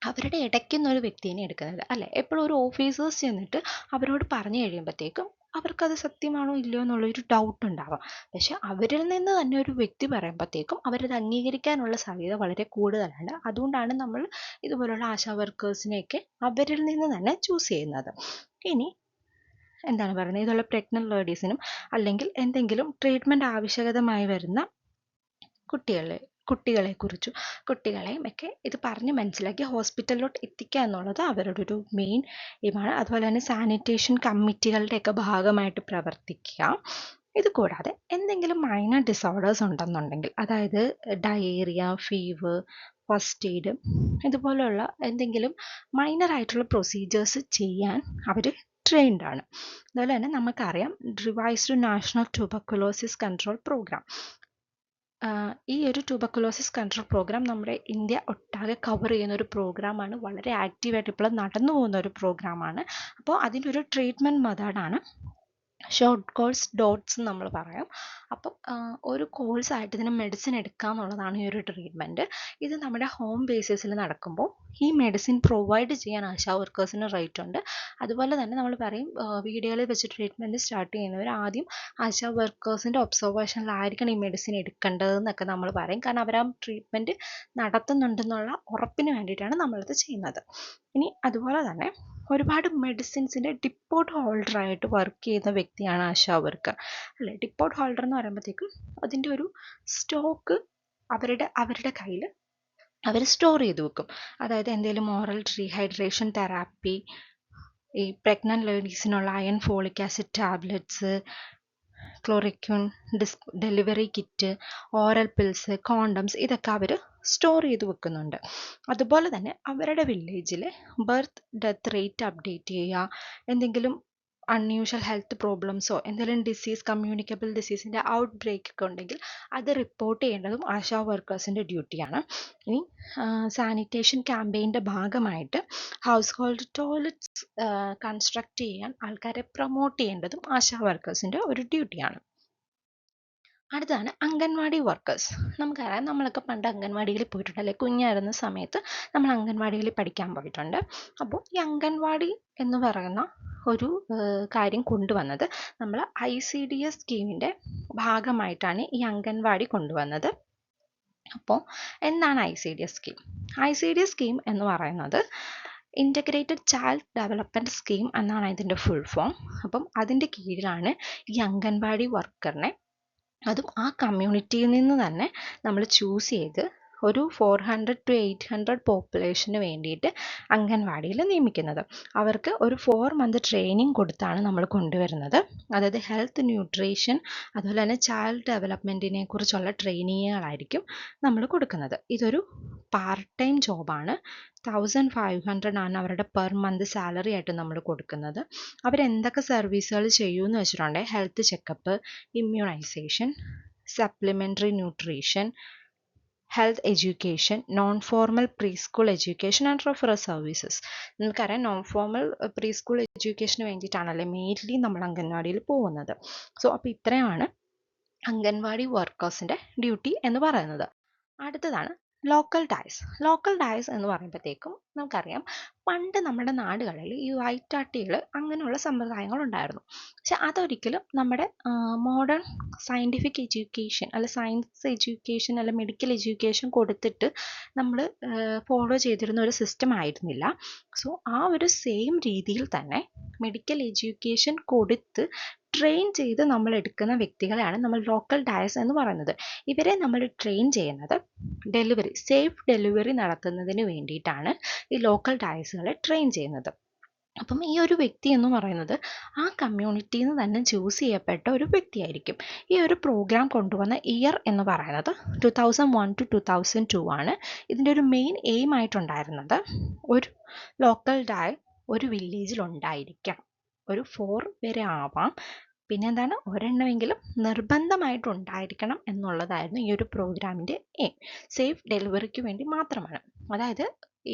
അവരുടെ ഇടയ്ക്കുന്നൊരു വ്യക്തിനെ എടുക്കുന്നത് അല്ലേ. എപ്പോഴും ഒരു ഓഫീസേഴ്സ് ചെന്നിട്ട് അവരോട് പറഞ്ഞു കഴിയുമ്പോഴത്തേക്കും അവർക്കത് സത്യമാണോ ഇല്ലയോ എന്നുള്ളൊരു ഡൗട്ട് ഉണ്ടാവാം. പക്ഷെ അവരിൽ നിന്ന് തന്നെ ഒരു വ്യക്തി പറയുമ്പോഴത്തേക്കും അവരത് അംഗീകരിക്കാനുള്ള സാധ്യത വളരെ കൂടുതലാണ്. അതുകൊണ്ടാണ് നമ്മൾ ഇതുപോലുള്ള ആശാ വർക്കേഴ്സിനെയൊക്കെ അവരിൽ നിന്ന് തന്നെ ചൂസ് ചെയ്യുന്നത്. ഇനി എന്താണ് പറയുന്നത്, ഇതുള്ള പ്രഗ്നന്റ് ലേഡീസിനും അല്ലെങ്കിൽ എന്തെങ്കിലും ട്രീറ്റ്മെൻറ്റ് ആവശ്യകതമായി വരുന്ന കുട്ടികളെയും ഒക്കെ ഇത് പറഞ്ഞ് മനസ്സിലാക്കി ഹോസ്പിറ്റലിലോട്ട് എത്തിക്കുക എന്നുള്ളത് അവരുടെ ഒരു മെയിൻ എയിമാണ്. അതുപോലെ തന്നെ സാനിറ്റേഷൻ കമ്മിറ്റികളുടെയൊക്കെ ഭാഗമായിട്ട് പ്രവർത്തിക്കുക. ഇത് കൂടാതെ എന്തെങ്കിലും മൈനർ ഡിസോർഡേഴ്സ് ഉണ്ടെന്നുണ്ടെങ്കിൽ, അതായത് ഡയേറിയ, ഫീവർ, ഫസ്റ്റ് എയ്ഡ്, ഇതുപോലെയുള്ള എന്തെങ്കിലും മൈനർ ആയിട്ടുള്ള പ്രൊസീജിയേഴ്സ് ചെയ്യാൻ അവർ ട്രെയിൻഡ് ആണ്. അതുപോലെ തന്നെ നമുക്കറിയാം revised national tuberculosis control programme. ഈ ഒരു ട്യൂബർക്കുലോസിസ് കൺട്രോൾ പ്രോഗ്രാം നമ്മുടെ ഇന്ത്യ ഒട്ടാകെ കവർ ചെയ്യുന്ന ഒരു പ്രോഗ്രാമാണ്. വളരെ ആക്റ്റീവായിട്ട് ഇപ്പോൾ നടന്നു പോകുന്ന ഒരു പ്രോഗ്രാമാണ്. അപ്പോൾ അതിൻ്റെ ഒരു ട്രീറ്റ്മെൻറ്റ് മെത്തേഡാണ് ഷോർട്ട് കോഴ്സ് ഡോട്ട്സ് എന്ന് നമ്മൾ പറയും. അപ്പം ഒരു കോഴ്സായിട്ട് ഇതിന് മെഡിസിൻ എടുക്കുക എന്നുള്ളതാണ് ഈ ഒരു ട്രീറ്റ്മെൻറ്റ്. ഇത് നമ്മുടെ ഹോം ബേസിസിൽ നടക്കുമ്പോൾ ഈ മെഡിസിൻ പ്രൊവൈഡ് ചെയ്യാൻ ആശാ വർക്കേഴ്സിന് റൈറ്റ് ഉണ്ട്. അതുപോലെ തന്നെ നമ്മൾ പറയും വീടുകളിൽ വെച്ച് ട്രീറ്റ്മെൻറ്റ് സ്റ്റാർട്ട് ചെയ്യുന്നവർ ആദ്യം ആശാ വർക്കേഴ്സിൻ്റെ ഒബ്സർവേഷനിലായിരിക്കണം ഈ മെഡിസിൻ എടുക്കേണ്ടതെന്നൊക്കെ നമ്മൾ പറയും. കാരണം അവർ ആ ട്രീറ്റ്മെൻറ്റ് നടത്തുന്നുണ്ടെന്നുള്ള ഉറപ്പിന് വേണ്ടിയിട്ടാണ് നമ്മളിത് ചെയ്യുന്നത്. ഇനി അതുപോലെ തന്നെ ഒരുപാട് മെഡിസിൻസിൻ്റെ ഡിപ്പോട്ട് ഹോൾഡറായിട്ട് വർക്ക് ചെയ്യുന്ന വ്യക്തിയാണ് ആശാ വർക്കർ അല്ലേ. ഡിപ്പോട്ട് ഹോൾഡർ എന്ന് പറയുമ്പോഴത്തേക്കും അതിൻ്റെ ഒരു സ്റ്റോക്ക് അവരുടെ കയ്യിൽ അവർ സ്റ്റോർ ചെയ്ത് വെക്കും. അതായത് എന്തെങ്കിലും ഓറൽ റീഹൈഡ്രേഷൻ തെറാപ്പി, ഈ പ്രഗ്നൻറ്റ് ലേഡീസിനുള്ള iron folic acid tablets, chloroquine, delivery kit, oral pills, condoms, ഇതൊക്കെ അവർ സ്റ്റോർ ചെയ്ത് വെക്കുന്നുണ്ട്. അതുപോലെ തന്നെ അവരുടെ വില്ലേജിൽ ബർത്ത് ഡെത്ത് റേറ്റ് അപ്ഡേറ്റ് ചെയ്യുക, എന്തെങ്കിലും അൺയൂഷ്വൽ ഹെൽത്ത് പ്രോബ്ലംസോ എന്തെങ്കിലും ഡിസീസ്, കമ്മ്യൂണിക്കബിൾ ഡിസീസിൻ്റെ ഔട്ട് ബ്രേക്ക് ഒക്കെ ഉണ്ടെങ്കിൽ അത് റിപ്പോർട്ട് ചെയ്യേണ്ടതും ആശാ വർക്കേഴ്സിൻ്റെ ഡ്യൂട്ടിയാണ്. ഇനി സാനിറ്റേഷൻ ക്യാമ്പയിൻ്റെ ഭാഗമായിട്ട് ഹൗസ് ഹോൾഡ് ടോയ്ലറ്റ്സ് കൺസ്ട്രക്ട് ചെയ്യാൻ ആൾക്കാരെ പ്രൊമോട്ട് ചെയ്യേണ്ടതും ആശാ വർക്കേഴ്സിൻ്റെ ഒരു ഡ്യൂട്ടിയാണ്. അടുത്താണ് അംഗൻവാടി വർക്കേഴ്സ്. നമുക്കറിയാം, നമ്മളൊക്കെ പണ്ട് അംഗൻവാടിയിൽ പോയിട്ടുണ്ട് അല്ലെ. കുഞ്ഞായിരുന്ന സമയത്ത് നമ്മൾ അംഗൻവാടിയിൽ പഠിക്കാൻ പോയിട്ടുണ്ട്. അപ്പോൾ ഈ അംഗൻവാടി എന്ന് പറയുന്ന ഒരു കാര്യം കൊണ്ടുവന്നത് നമ്മൾ ICDS സ്കീമിൻ്റെ ഭാഗമായിട്ടാണ് ഈ അംഗൻവാടി കൊണ്ടുവന്നത്. അപ്പോൾ എന്താണ് ICDS സ്കീം? ICDS സ്കീം എന്ന് പറയുന്നത് ഇൻ്റഗ്രേറ്റഡ് ചൈൽഡ് ഡെവലപ്മെൻറ്റ് സ്കീം എന്നാണ് ഇതിൻ്റെ ഫുൾ ഫോം. അപ്പം അതിൻ്റെ കീഴിലാണ് ഈ അംഗൻവാടി വർക്കറിനെ, അതും ആ കമ്മ്യൂണിറ്റിയിൽ നിന്ന് തന്നെ നമ്മൾ ചൂസ് ചെയ്ത് ഒരു 400 to 800 പോപ്പുലേഷന് വേണ്ടിയിട്ട് അംഗൻവാടിയിൽ നിയമിക്കുന്നത്. അവർക്ക് ഒരു 4 month ട്രെയിനിങ് കൊടുത്താണ് നമ്മൾ കൊണ്ടുവരുന്നത്. അതായത് ഹെൽത്ത്, ന്യൂട്രീഷൻ, അതുപോലെ തന്നെ ചൈൽഡ് ഡെവലപ്മെൻറ്റിനെ കുറിച്ചുള്ള ട്രെയിനിങ്ങുകളായിരിക്കും നമ്മൾ കൊടുക്കുന്നത്. ഇതൊരു പാർട്ട് ടൈം ജോബാണ്. 1500 ആണ് അവരുടെ പെർ മന്ത് സാലറി ആയിട്ട് നമ്മൾ കൊടുക്കുന്നത്. അവരെന്തൊക്കെ സർവീസുകൾ ചെയ്യുമെന്ന് വെച്ചിട്ടുണ്ടെങ്കിൽ health checkup, immunisation, supplementary nutrition, health education, non formal pre school education and referral services. നിങ്ങൾക്കറിയാം, നോൺ ഫോർമൽ പ്രീ സ്കൂൾ എഡ്യൂക്കേഷന് വേണ്ടിയിട്ടാണല്ലേ മെയിൻലി നമ്മൾ അംഗൻവാടിയിൽ പോകുന്നത്. സോ അപ്പോൾ ഇത്രയാണ് അംഗൻവാടി വർക്കേഴ്സിൻ്റെ ഡ്യൂട്ടി എന്ന് പറയുന്നത്. അടുത്തതാണ് ലോക്കൽ ടൈസ്. ലോക്കൽ ടൈസ് എന്ന് പറയുമ്പോഴത്തേക്കും നമുക്കറിയാം, പണ്ട് നമ്മുടെ നാടുകളിൽ ഈ വൈറ്റാട്ടികൾ അങ്ങനെയുള്ള സമ്പ്രദായങ്ങളുണ്ടായിരുന്നു. പക്ഷെ അതൊരിക്കലും നമ്മുടെ മോഡേൺ സയൻറ്റിഫിക് എഡ്യൂക്കേഷൻ അല്ല സയൻസ് എഡ്യൂക്കേഷൻ അല്ല മെഡിക്കൽ എഡ്യൂക്കേഷൻ കൊടുത്തിട്ട് നമ്മൾ ഫോളോ ചെയ്തിരുന്ന ഒരു സിസ്റ്റം ആയിരുന്നില്ല. സോ ആ ഒരു സെയിം രീതിയിൽ തന്നെ മെഡിക്കൽ എഡ്യൂക്കേഷൻ കൊടുത്ത് ട്രെയിൻ ചെയ്ത് നമ്മൾ എടുക്കുന്ന വ്യക്തികളെയാണ് നമ്മൾ ലോക്കൽ ടൈസ് എന്ന് പറയുന്നത്. ഇവരെ നമ്മൾ ട്രെയിൻ ചെയ്യുന്നത് ഡെലിവറി, സേഫ് ഡെലിവറി നടത്തുന്നതിന് വേണ്ടിയിട്ടാണ് ഈ ലോക്കൽ ടൈസുകളെ ട്രെയിൻ ചെയ്യുന്നത്. അപ്പം ഈ ഒരു വ്യക്തി എന്ന് പറയുന്നത് ആ കമ്മ്യൂണിറ്റിയിൽ നിന്ന് തന്നെ ചൂസ് ചെയ്യപ്പെട്ട ഒരു വ്യക്തിയായിരിക്കും. ഈ ഒരു പ്രോഗ്രാം കൊണ്ടുവന്ന ഇയർ എന്ന് പറയുന്നത് 2001 to 2002 ആണ്. ഇതിൻ്റെ ഒരു മെയിൻ എയിം ആയിട്ടുണ്ടായിരുന്നത് ഒരു ലോക്കൽ ടൈ ഒരു വില്ലേജിൽ ഉണ്ടായിരിക്കണം. ഒരു 4 വരെ ആവാം, പിന്നെ എന്താണ്, ഒരെണ്ണമെങ്കിലും നിർബന്ധമായിട്ടുണ്ടായിരിക്കണം എന്നുള്ളതായിരുന്നു ഈ ഒരു പ്രോഗ്രാമിൻ്റെ എയിം. സേഫ് ഡെലിവറിക്ക് വേണ്ടി മാത്രമാണ്. അതായത്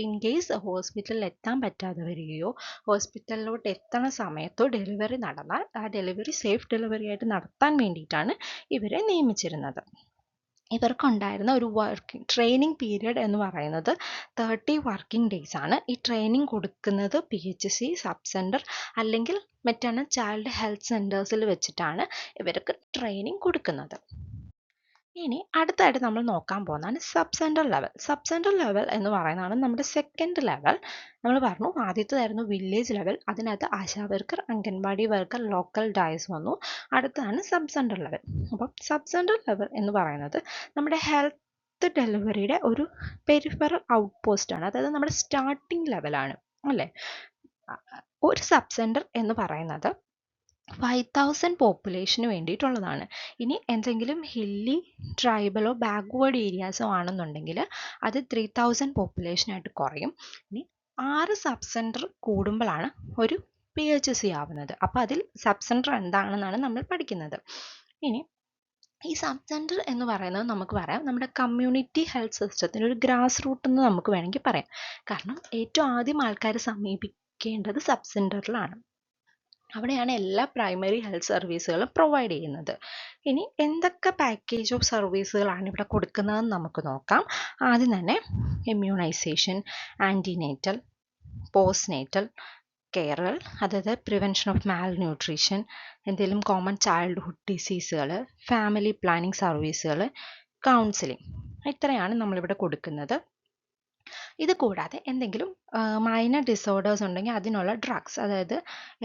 ഇൻ കേസ് ഹോസ്പിറ്റലിൽ എത്താൻ പറ്റാതെ വരികയോ ഹോസ്പിറ്റലിലോട്ട് എത്തണ സമയത്തോ ഡെലിവറി നടന്നാൽ ആ ഡെലിവറി സേഫ് ഡെലിവറി ആയിട്ട് നടത്താൻ വേണ്ടിയിട്ടാണ് ഇവരെ നിയമിച്ചിരുന്നത്. ഇവർക്കുണ്ടായിരുന്ന ഒരു ട്രെയിനിങ് പീരിയഡ് എന്ന് പറയുന്നത് 30 വർക്കിംഗ് ഡേയ്സ് ആണ്. ഈ ട്രെയിനിങ് കൊടുക്കുന്നത് PHC, സബ് സെൻറ്റർ അല്ലെങ്കിൽ മറ്റാണ് ചൈൽഡ് ഹെൽത്ത് സെൻറ്റേഴ്സിൽ വെച്ചിട്ടാണ് ഇവർക്ക് ട്രെയിനിങ് കൊടുക്കുന്നത്. ഇനി അടുത്തായിട്ട് നമ്മൾ നോക്കാൻ പോകുന്നതാണ് sub centre level. Sub centre level എന്ന് പറയുന്നതാണ് നമ്മുടെ സെക്കൻഡ് ലെവൽ. നമ്മൾ പറഞ്ഞു ആദ്യത്തേതായിരുന്നു വില്ലേജ് ലെവൽ, അതിനകത്ത് ASHA worker, anganwadi worker, local ടൈസ് വന്നു. അടുത്താണ് സബ് സെൻറ്റർ ലെവൽ. അപ്പം സബ് സെൻറ്റർ ലെവൽ എന്ന് പറയുന്നത് നമ്മുടെ ഹെൽത്ത് ഡെലിവറിയുടെ ഒരു പെരിഫറൽ ഔട്ട് പോസ്റ്റ് ആണ്. അതായത് നമ്മുടെ സ്റ്റാർട്ടിംഗ് ലെവലാണ് അല്ലേ. ഒരു സബ് സെൻറ്റർ എന്ന് പറയുന്നത് 5000 പോപ്പുലേഷന് വേണ്ടിയിട്ടുള്ളതാണ്. ഇനി എന്തെങ്കിലും ഹില്ലി, ട്രൈബലോ ബാക്ക്വേർഡ് ഏരിയാസോ ആണെന്നുണ്ടെങ്കിൽ അത് 3000 പോപ്പുലേഷനായിട്ട് കുറയും. ഇനി 6 സബ് സെൻറ്റർ കൂടുമ്പോഴാണ് ഒരു PHC ആവുന്നത്. അപ്പോൾ അതിൽ സബ് സെൻറ്റർ എന്താണെന്നാണ് നമ്മൾ പഠിക്കുന്നത്. ഇനി ഈ സബ് സെൻറ്റർ എന്ന് പറയുന്നത് നമുക്ക് പറയാം നമ്മുടെ കമ്മ്യൂണിറ്റി ഹെൽത്ത് സിസ്റ്റത്തിൻ്റെ ഒരു ഗ്രാസ് റൂട്ട് എന്ന് നമുക്ക് വേണമെങ്കിൽ പറയാം. കാരണം ഏറ്റവും ആദ്യം ആൾക്കാർ സമീപിക്കേണ്ടത് സബ് സെൻറ്ററിലാണ്. അവിടെയാണ് എല്ലാ പ്രൈമറി ഹെൽത്ത് സർവീസുകളും പ്രൊവൈഡ് ചെയ്യുന്നത്. ഇനി എന്തൊക്കെ പാക്കേജ് ഓഫ് സർവീസുകളാണ് ഇവിടെ കൊടുക്കുന്നതെന്ന് നമുക്ക് നോക്കാം. ആദ്യം തന്നെ ഇമ്മ്യൂണൈസേഷൻ, ആൻറ്റിനേറ്റൽ, പോസ്റ്റ്നേറ്റൽ കെയറുകൾ, അതായത് പ്രിവെൻഷൻ ഓഫ് മാൽ ന്യൂട്രീഷൻ, എന്തെങ്കിലും കോമൺ ചൈൽഡ്ഹുഡ് ഡിസീസുകൾ, ഫാമിലി പ്ലാനിങ് സർവീസുകൾ, കൗൺസിലിംഗ്, ഇത്രയാണ് നമ്മളിവിടെ കൊടുക്കുന്നത്. ഇത് കൂടാതെ എന്തെങ്കിലും മൈനർ ഡിസോർഡേഴ്സ് ഉണ്ടെങ്കിൽ അതിനുള്ള ഡ്രഗ്സ്, അതായത്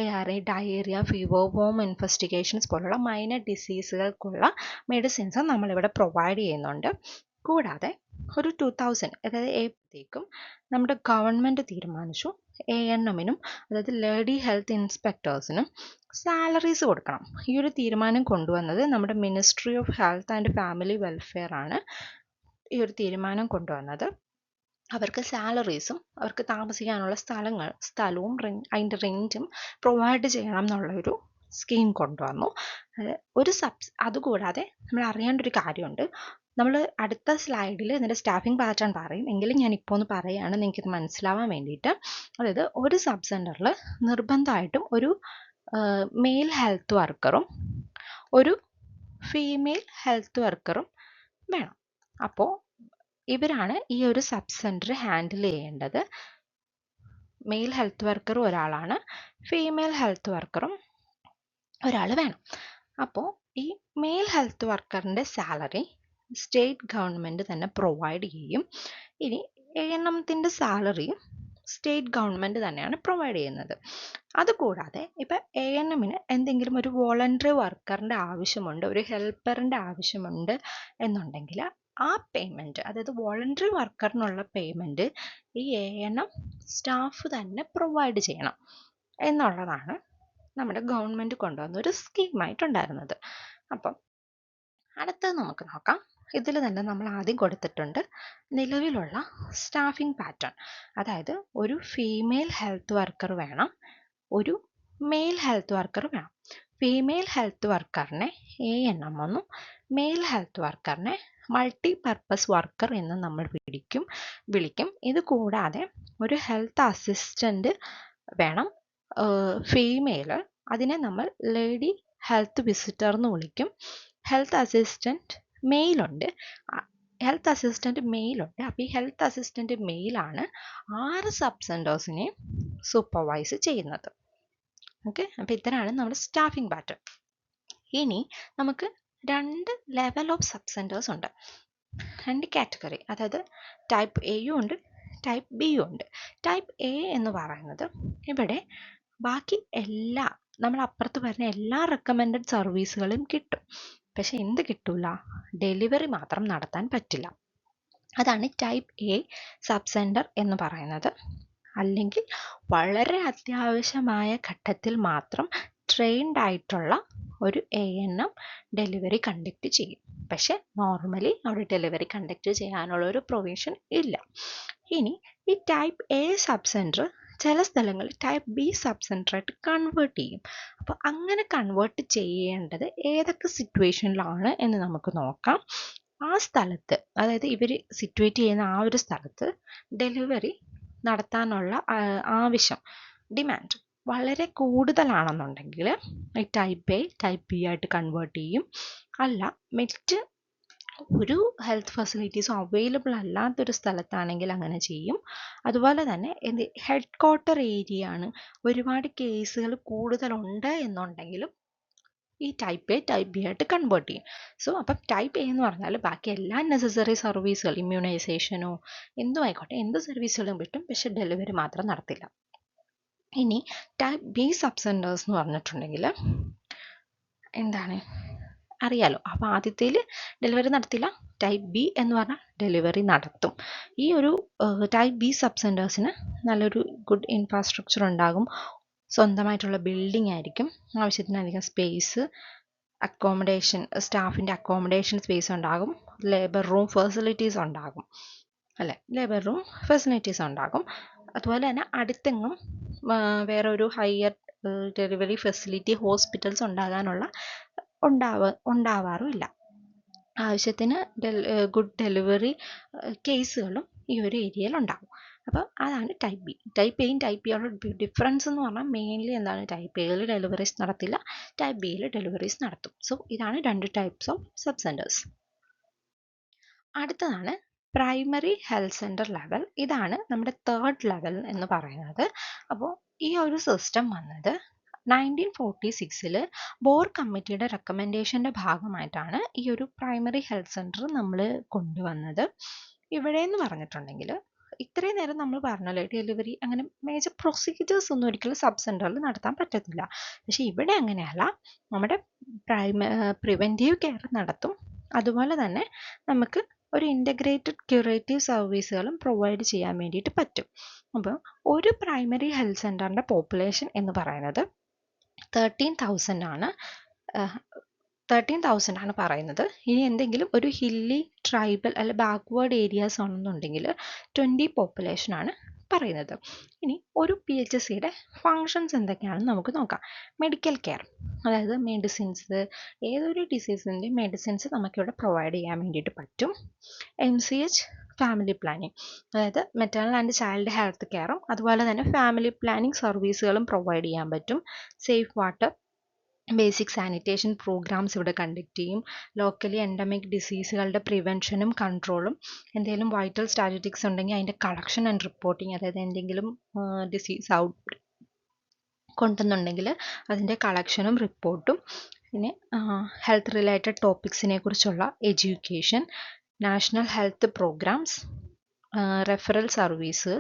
ARA, diarrhoea, fever, worm investigations പോലുള്ള മൈനർ ഡിസീസുകൾക്കുള്ള മെഡിസിൻസ് നമ്മളിവിടെ പ്രൊവൈഡ് ചെയ്യുന്നുണ്ട്. കൂടാതെ ഒരു 2000, അതായത് ഏപ്പോഴത്തേക്കും നമ്മുടെ ഗവൺമെൻറ് തീരുമാനിച്ചു ANMനും, അതായത് ലേഡി ഹെൽത്ത് ഇൻസ്പെക്ടേഴ്സിനും സാലറീസ് കൊടുക്കണം. ഈ ഒരു തീരുമാനം കൊണ്ടുവന്നത് നമ്മുടെ ministry of health and family welfare ആണ് ഈ ഒരു തീരുമാനം കൊണ്ടുവന്നത്. അവർക്ക് സാലറീസും അവർക്ക് താമസിക്കാനുള്ള സ്ഥലവും അതിൻ്റെ റെൻറ്റും പ്രൊവൈഡ് ചെയ്യണം എന്നുള്ളൊരു സ്കീം കൊണ്ടുവന്നു. അതുകൂടാതെ നമ്മൾ അറിയേണ്ട ഒരു കാര്യമുണ്ട്. നമ്മൾ അടുത്ത സ്ലൈഡിൽ ഇതിൻ്റെ സ്റ്റാഫിംഗ് പാറ്റേൺ പറയും, എങ്കിലും ഞാൻ ഇപ്പോൾ ഒന്ന് പറയുകയാണ് നിങ്ങൾക്കിത് മനസ്സിലാവാൻ വേണ്ടിയിട്ട്. അതായത് ഒരു സബ് സെൻറ്ററിൽ നിർബന്ധമായിട്ടും ഒരു മെയിൽ ഹെൽത്ത് വർക്കറും ഒരു ഫീമെയിൽ ഹെൽത്ത് വർക്കറും വേണം. അപ്പോൾ ഇവരാണ് ഈ ഒരു സബ് സെൻറ്റർ ഹാൻഡിൽ ചെയ്യേണ്ടത്. മെയിൽ ഹെൽത്ത് വർക്കർ ഒരാളാണ്, ഫീമെയിൽ ഹെൽത്ത് വർക്കറും ഒരാൾ വേണം. അപ്പോൾ ഈ മെയിൽ ഹെൽത്ത് വർക്കറിൻ്റെ സാലറി സ്റ്റേറ്റ് ഗവൺമെൻറ് തന്നെ പ്രൊവൈഡ് ചെയ്യും. ഇനി ANMത്തിൻ്റെ സാലറിയും സ്റ്റേറ്റ് ഗവൺമെൻറ് തന്നെയാണ് പ്രൊവൈഡ് ചെയ്യുന്നത്. അതുകൂടാതെ ഇപ്പം ANMന് എന്തെങ്കിലും ഒരു വോളണ്ടറി വർക്കറിൻ്റെ ആവശ്യമുണ്ട്, ഒരു ഹെൽപ്പറിൻ്റെ ആവശ്യമുണ്ട് എന്നുണ്ടെങ്കിൽ ആ പേയ്മെൻറ്റ്, അതായത് വോളണ്ടറി വർക്കറിനുള്ള പേയ്മെൻറ്റ് ഈ ANM സ്റ്റാഫ് തന്നെ പ്രൊവൈഡ് ചെയ്യണം എന്നുള്ളതാണ് നമ്മുടെ ഗവൺമെൻറ് കൊണ്ടുവന്ന ഒരു സ്കീമായിട്ടുണ്ടായിരുന്നത്. അപ്പം അടുത്തത് നമുക്ക് നോക്കാം. ഇതിൽ തന്നെ നമ്മൾ ആദ്യം കൊടുത്തിട്ടുണ്ട് നിലവിലുള്ള സ്റ്റാഫിംഗ് പാറ്റേൺ. അതായത് ഒരു ഫീമെയിൽ ഹെൽത്ത് വർക്കർ വേണം, ഒരു മെയിൽ ഹെൽത്ത് വർക്കർ വേണം. ഫീമെയിൽ ഹെൽത്ത് വർക്കറിനെ ANM എന്നും മെയിൽ ഹെൽത്ത് വർക്കറിനെ മൾട്ടി പർപ്പസ് വർക്കർ എന്നും നമ്മൾ വിളിക്കും. ഇത് കൂടാതെ ഒരു ഹെൽത്ത് അസിസ്റ്റൻ്റ് വേണം, ഫീമെയിൽ, അതിനെ നമ്മൾ ലേഡി ഹെൽത്ത് വിസിറ്റർ എന്ന് വിളിക്കും. ഹെൽത്ത് അസിസ്റ്റൻറ്റ് മെയിലുണ്ട്. അപ്പോൾ ഈ ഹെൽത്ത് അസിസ്റ്റൻറ്റ് മെയിലാണ് 6 സബ് സെൻറ്റേഴ്സിനെ സൂപ്പർവൈസ് ചെയ്യുന്നത്. ഓക്കെ, അപ്പോൾ ഇത്രയാണ് നമ്മുടെ സ്റ്റാഫിംഗ് പാറ്റേൺ. ഇനി നമുക്ക് 2 ലെവൽ ഓഫ് സബ് സെൻറ്റേഴ്സ് ഉണ്ട്, 2 കാറ്റഗറി. അതായത് ടൈപ്പ് എയും ഉണ്ട്, ടൈപ്പ് ബിയും ഉണ്ട്. ടൈപ്പ് എ എന്ന് പറയുന്നത് ഇവിടെ ബാക്കി എല്ലാ നമ്മൾ അപ്പുറത്ത് പറഞ്ഞ എല്ലാ റെക്കമെൻഡഡ് സർവീസുകളും കിട്ടും, പക്ഷെ എന്ത് കിട്ടില്ല, ഡെലിവറി മാത്രം നടത്താൻ പറ്റില്ല. അതാണ് ടൈപ്പ് എ സബ് സെൻറ്റർ എന്ന് പറയുന്നത്. അല്ലെങ്കിൽ വളരെ അത്യാവശ്യമായ ഘട്ടത്തിൽ മാത്രം ട്രെയിൻഡ് ആയിട്ടുള്ള ഒരു ANM ഡെലിവറി കണ്ടക്ട് ചെയ്യും. പക്ഷെ നോർമലി അവിടെ ഡെലിവറി കണ്ടക്ട് ചെയ്യാനുള്ള ഒരു പ്രൊവിഷൻ ഇല്ല. ഇനി ഈ ടൈപ്പ് എ സബ് സെൻറ്റർ ചില സ്ഥലങ്ങളിൽ ടൈപ്പ് ബി സബ് സെൻറ്ററായിട്ട് കൺവേർട്ട് ചെയ്യും. അപ്പോൾ അങ്ങനെ കൺവേർട്ട് ചെയ്യേണ്ടത് ഏതൊക്കെ സിറ്റുവേഷനിലാണ് എന്ന് നമുക്ക് നോക്കാം. ആ സ്ഥലത്ത്, അതായത് ഇവർ സിറ്റുവേറ്റ് ചെയ്യുന്ന ആ ഒരു സ്ഥലത്ത് ഡെലിവറി നടത്താനുള്ള ആവശ്യം, ഡിമാൻഡ് വളരെ കൂടുതലാണെന്നുണ്ടെങ്കിൽ ഈ ടൈപ്പ് എ ടൈപ്പ് ബി ആയിട്ട് കൺവേർട്ട് ചെയ്യും. അല്ല, മറ്റ് ഒരു ഹെൽത്ത് ഫെസിലിറ്റീസും അവൈലബിൾ അല്ലാത്തൊരു സ്ഥലത്താണെങ്കിൽ അങ്ങനെ ചെയ്യും. അതുപോലെ തന്നെ ഹെഡ് ക്വാർട്ടർ ഏരിയ ആണ്, ഒരുപാട് കേസുകൾ കൂടുതലുണ്ട് എന്നുണ്ടെങ്കിലും ഈ ടൈപ്പ് എ ടൈപ്പ് ബി ആയിട്ട് കൺവേർട്ട് ചെയ്യും. സോ അപ്പം ടൈപ്പ് എ എന്ന് പറഞ്ഞാൽ ബാക്കി എല്ലാ നെസസറി സർവീസുകൾ, ഇമ്മ്യൂണൈസേഷനോ എന്തും ആയിക്കോട്ടെ, എന്ത് സർവീസുകളും കിട്ടും, പക്ഷെ ഡെലിവറി മാത്രം നടത്തില്ല. ഇനി ടൈപ്പ് ബി സബ് സെൻറ്റേഴ്സ് എന്ന് പറഞ്ഞിട്ടുണ്ടെങ്കിൽ എന്താണ് അറിയാലോ. അപ്പോൾ ആദ്യത്തേൽ ഡെലിവറി നടത്തില്ല, ടൈപ്പ് ബി എന്ന് പറഞ്ഞാൽ ഡെലിവറി നടത്തും. ഈ ഒരു ടൈപ്പ് ബി സബ് സെൻറ്റേഴ്സിന് നല്ലൊരു ഗുഡ് ഇൻഫ്രാസ്ട്രക്ചർ ഉണ്ടാകും, സ്വന്തമായിട്ടുള്ള ബിൽഡിംഗ് ആയിരിക്കും, ആവശ്യത്തിനധികം സ്പേസ്, അക്കോമഡേഷൻ, സ്റ്റാഫിൻ്റെ അക്കോമഡേഷൻ സ്പേസ് ഉണ്ടാകും, ലേബർ റൂം ഫെസിലിറ്റീസ് ഉണ്ടാകും, അതുപോലെ തന്നെ അടുത്തെങ്ങും വേറെ ഒരു ഹയർ ഡെലിവറി ഫെസിലിറ്റി ഹോസ്പിറ്റൽസ് ഉണ്ടാവാറുമില്ല. ആവശ്യത്തിന് ഗുഡ് ഡെലിവറി കേസുകളും ഈ ഒരു ഏരിയയിൽ ഉണ്ടാകും. അപ്പോൾ അതാണ് ടൈപ്പ് ബി. ടൈപ്പ് എയും ടൈപ്പ് ബിയുള്ള ഡിഫറൻസ് എന്ന് പറഞ്ഞാൽ മെയിൻലി എന്താണ്, ടൈപ്പ് എയിൽ ഡെലിവറീസ് നടത്തില്ല, ടൈപ്പ് ബിയിൽ ഡെലിവറീസ് നടത്തും. സോ ഇതാണ് രണ്ട് ടൈപ്സ് ഓഫ് സബ് സെൻറ്റേഴ്സ്. അടുത്തതാണ് പ്രൈമറി ഹെൽത്ത് സെൻറ്റർ ലെവൽ. ഇതാണ് നമ്മുടെ തേർഡ് ലെവൽ എന്ന് പറയുന്നത്. അപ്പോൾ ഈ ഒരു സിസ്റ്റം വന്നത് 1946 ബോർ കമ്മിറ്റിയുടെ റെക്കമെൻഡേഷൻ്റെ ഭാഗമായിട്ടാണ് ഈ ഒരു പ്രൈമറി ഹെൽത്ത് സെൻറ്റർ നമ്മൾ കൊണ്ടുവന്നത്. ഇവിടെ എന്ന് പറഞ്ഞിട്ടുണ്ടെങ്കിൽ ഇത്രയും നേരം നമ്മൾ പറഞ്ഞല്ലോ ഡെലിവറി അങ്ങനെ മേജർ പ്രൊസീജിയേഴ്സ് ഒന്നും ഒരിക്കലും സബ് സെൻറ്ററിൽ നടത്താൻ പറ്റത്തില്ല. പക്ഷേ ഇവിടെ അങ്ങനെയല്ല, നമ്മുടെ പ്രിവെൻറ്റീവ് കെയർ നടത്തും, അതുപോലെ തന്നെ നമുക്ക് ഒരു ഇൻ്റഗ്രേറ്റഡ് ക്യൂറേറ്റീവ് സർവീസുകളും പ്രൊവൈഡ് ചെയ്യാൻ വേണ്ടിയിട്ട് പറ്റും. അപ്പോൾ ഒരു പ്രൈമറി ഹെൽത്ത് സെൻറ്ററിൻ്റെ പോപ്പുലേഷൻ എന്ന് പറയുന്നത് 13,000 ആണ്. 13,000 ആണ് പറയുന്നത്. ഇനി എന്തെങ്കിലും ഒരു ഹില്ലി ട്രൈബൽ അല്ലെ ബാക്ക്വേർഡ് ഏരിയാസ് ആണെന്നുണ്ടെങ്കിൽ 20 പോപ്പുലേഷൻ ആണ് പറയുന്നത്. ഇനി ഒരു PHCയുടെ ഫങ്ഷൻസ് എന്തൊക്കെയാണെന്ന് നമുക്ക് നോക്കാം. മെഡിക്കൽ കെയർ, അതായത് മെഡിസിൻസ്, ഏതൊരു ഡിസീസിൻ്റെ മെഡിസിൻസ് നമുക്കിവിടെ പ്രൊവൈഡ് ചെയ്യാൻ വേണ്ടിയിട്ട് പറ്റും. MCH ഫാമിലി പ്ലാനിങ്, അതായത് മെറ്റേണൽ ആൻഡ് ചൈൽഡ് ഹെൽത്ത് കെയറും അതുപോലെ തന്നെ ഫാമിലി പ്ലാനിങ് സർവീസുകളും പ്രൊവൈഡ് ചെയ്യാൻ പറ്റും. Safe water, basic sanitation programmes ഇവിടെ കണ്ടക്ട് ചെയ്യും. ലോക്കലി എൻഡമിക് ഡിസീസുകളുടെ പ്രിവെൻഷനും കൺട്രോളും, എന്തെങ്കിലും വൈറ്റൽ സ്റ്റാറ്റിസ്റ്റിക്സ് ഉണ്ടെങ്കിൽ അതിൻ്റെ കളക്ഷൻ ആൻഡ് റിപ്പോർട്ടിങ്, അതായത് എന്തെങ്കിലും ഡിസീസ് ഔട്ട് കൊണ്ടുവന്നുണ്ടെങ്കിൽ അതിൻ്റെ കളക്ഷനും റിപ്പോർട്ടും, പിന്നെ ഹെൽത്ത് റിലേറ്റഡ് ടോപ്പിക്സിനെ കുറിച്ചുള്ള education, national health programs, referral service,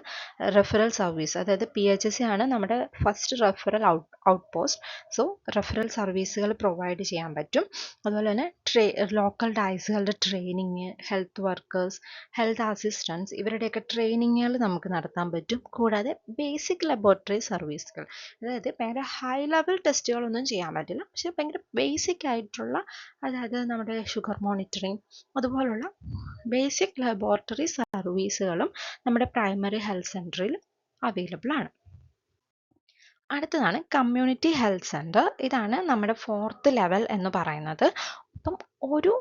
അതായത് PHC ആണ് നമ്മുടെ first referral out post. So referral സർവീസുകൾ പ്രൊവൈഡ് ചെയ്യാൻ പറ്റും. അതുപോലെ തന്നെ ലോക്കൽ ഡയസുകളുടെ training, health workers, health assistance, ഇവരുടെയൊക്കെ ട്രെയിനിങ്ങുകൾ നമുക്ക് നടത്താൻ പറ്റും. കൂടാതെ ബേസിക് ലബോറട്ടറി സർവീസുകൾ, അതായത് ഭയങ്കര ഹൈ ലെവൽ ടെസ്റ്റുകളൊന്നും ചെയ്യാൻ പറ്റില്ല, പക്ഷെ ഭയങ്കര ബേസിക് ആയിട്ടുള്ള, അതായത് നമ്മുടെ ഷുഗർ മോണിറ്ററിങ്, അതുപോലുള്ള ബേസിക് ലബോറട്ടറി സർവീസുകളും നമ്മുടെ പ്രൈമറി ഹെൽത്ത് സെൻറ്ററിൽ അവൈലബിൾ ആണ്. അടുത്തതാണ് കമ്മ്യൂണിറ്റി ഹെൽത്ത് സെൻറ്റർ. ഇതാണ് നമ്മുടെ ഫോർത്ത് ലെവൽ എന്ന് പറയുന്നത്. അപ്പം ഒരു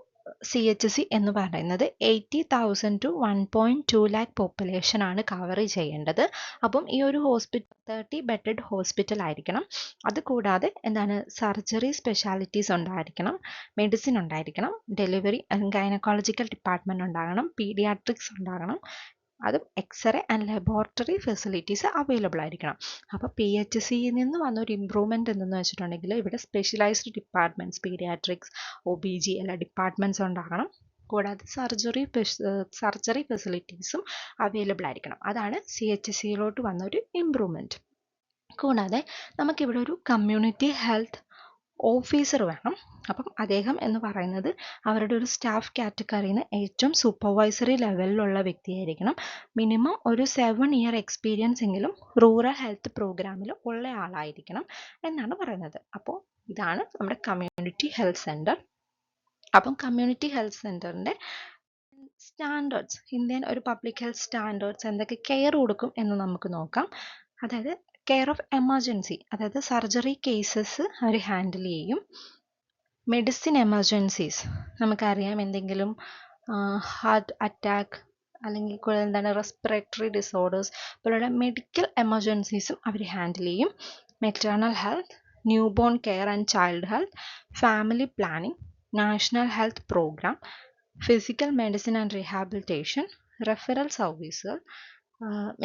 CHC എന്ന് പറയുന്നത് 80,000 to 1.2 lakh പോപ്പുലേഷൻ ആണ് കവർ ചെയ്യേണ്ടത്. അപ്പം ഈ ഒരു 30 ബെഡഡ് ഹോസ്പിറ്റൽ ആയിരിക്കണം. അതുകൂടാതെ എന്താണ്, സർജറി സ്പെഷ്യാലിറ്റീസ് ഉണ്ടായിരിക്കണം, മെഡിസിൻ ഉണ്ടായിരിക്കണം, ഡെലിവറി ഗൈനക്കോളജിക്കൽ ഡിപ്പാർട്ട്മെൻറ്റ് ഉണ്ടാകണം, പീഡിയാട്രിക്സ് ഉണ്ടാകണം, അതും x ray and laboratory facilities available ആയിരിക്കണം. അപ്പോൾ PHCയിൽ നിന്ന് വന്നൊരു ഇമ്പ്രൂവ്മെൻറ്റ് എന്തെന്ന് വെച്ചിട്ടുണ്ടെങ്കിൽ ഇവിടെ സ്പെഷ്യലൈസ്ഡ് ഡിപ്പാർട്ട്മെൻറ്റ്സ്, പീഡിയാട്രിക്സ്, OBG എല്ലാ ഡിപ്പാർട്ട്മെൻറ്റ്സ് ഉണ്ടാകണം. കൂടാതെ സർജറി ഫെസിലിറ്റീസും അവൈലബിൾ ആയിരിക്കണം. അതാണ് CHCയിലോട്ട് വന്നൊരു ഇമ്പ്രൂവ്മെൻറ്റ്. കൂടാതെ നമുക്കിവിടെ ഒരു കമ്മ്യൂണിറ്റി ഹെൽത്ത് ഓഫീസർ വേണം. അപ്പം അദ്ദേഹം എന്ന് പറയുന്നത് അവരുടെ ഒരു സ്റ്റാഫ് കാറ്റഗറിയിൽ നിന്ന് ഏറ്റവും സൂപ്പർവൈസറി ലെവലിലുള്ള വ്യക്തിയായിരിക്കണം. മിനിമം ഒരു 7 year എക്സ്പീരിയൻസ് എങ്കിലും റൂറൽ ഹെൽത്ത് പ്രോഗ്രാമിൽ ഉള്ള ആളായിരിക്കണം എന്നാണ് പറയുന്നത്. അപ്പോൾ ഇതാണ് നമ്മുടെ കമ്മ്യൂണിറ്റി ഹെൽത്ത് സെൻറ്റർ. അപ്പം കമ്മ്യൂണിറ്റി ഹെൽത്ത് സെൻറ്ററിൻ്റെ സ്റ്റാൻഡേർഡ്സ്, ഇന്ത്യൻ ഒരു പബ്ലിക് ഹെൽത്ത് സ്റ്റാൻഡേർഡ്സ് എന്തൊക്കെ കെയർ കൊടുക്കും എന്ന് നമുക്ക് നോക്കാം. അതായത് കെയർ ഓഫ് എമർജൻസി, അതായത് സർജറി കേസസ് അവർ ഹാൻഡിൽ ചെയ്യും. മെഡിസിൻ എമർജൻസീസ്, നമുക്കറിയാം എന്തെങ്കിലും ഹാർട്ട് അറ്റാക്ക് അല്ലെങ്കിൽ എന്താണ് റെസ്പിറേറ്ററി ഡിസോർഡേഴ്സ് പോലുള്ള മെഡിക്കൽ എമർജൻസീസും അവർ ഹാൻഡിൽ ചെയ്യും. Maternal health, new born care and child health, family planning, national health program, physical medicine and rehabilitation, referral സർവീസുകൾ,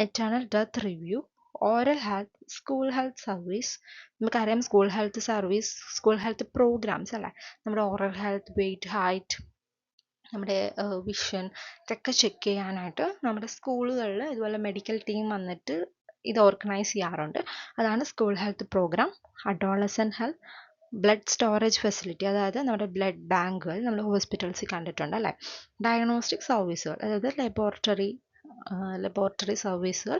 maternal death review, oral health, school health service. നമുക്കറിയാം school health programs അല്ലേ, നമ്മുടെ oral health, weight, height, നമ്മുടെ vision ഇതൊക്കെ check ചെയ്യാനായിട്ട് നമ്മുടെ സ്കൂളുകളിൽ ഇതുപോലെ മെഡിക്കൽ ടീം വന്നിട്ട് ഇത് ഓർഗനൈസ് ചെയ്യാറുണ്ട്. അതാണ് school health programme. Adolescent health, blood storage facility, അതായത് നമ്മുടെ ബ്ലഡ് ബാങ്കുകൾ നമ്മൾ ഹോസ്പിറ്റൽസിൽ കണ്ടിട്ടുണ്ട് അല്ലേ. ഡയഗ്നോസ്റ്റിക് സർവീസുകൾ, അതായത് ലബോറട്ടറി സർവീസുകൾ,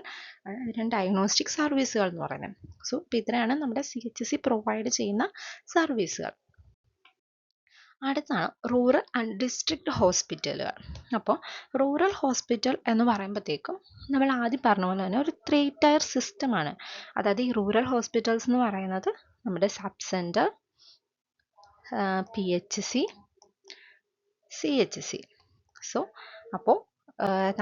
ഇതിനാണ് ഡയഗ്നോസ്റ്റിക് സർവീസുകൾ എന്ന് പറയുന്നത്. സോ ഇപ്പോൾ ഇത്രയാണ് നമ്മുടെ CHC പ്രൊവൈഡ് ചെയ്യുന്ന സർവീസുകൾ. അടുത്താണ് റൂറൽ ആൻഡ് ഡിസ്ട്രിക്ട് ഹോസ്പിറ്റലുകൾ. അപ്പോൾ റൂറൽ ഹോസ്പിറ്റൽ എന്ന് പറയുമ്പോഴത്തേക്കും നമ്മൾ ആദ്യം പറഞ്ഞ പോലെ തന്നെ ഒരു 3 tier സിസ്റ്റമാണ്. അതായത് ഈ റൂറൽ ഹോസ്പിറ്റൽസ് എന്ന് പറയുന്നത് നമ്മുടെ sub centre, PHC, CHC. So അപ്പോൾ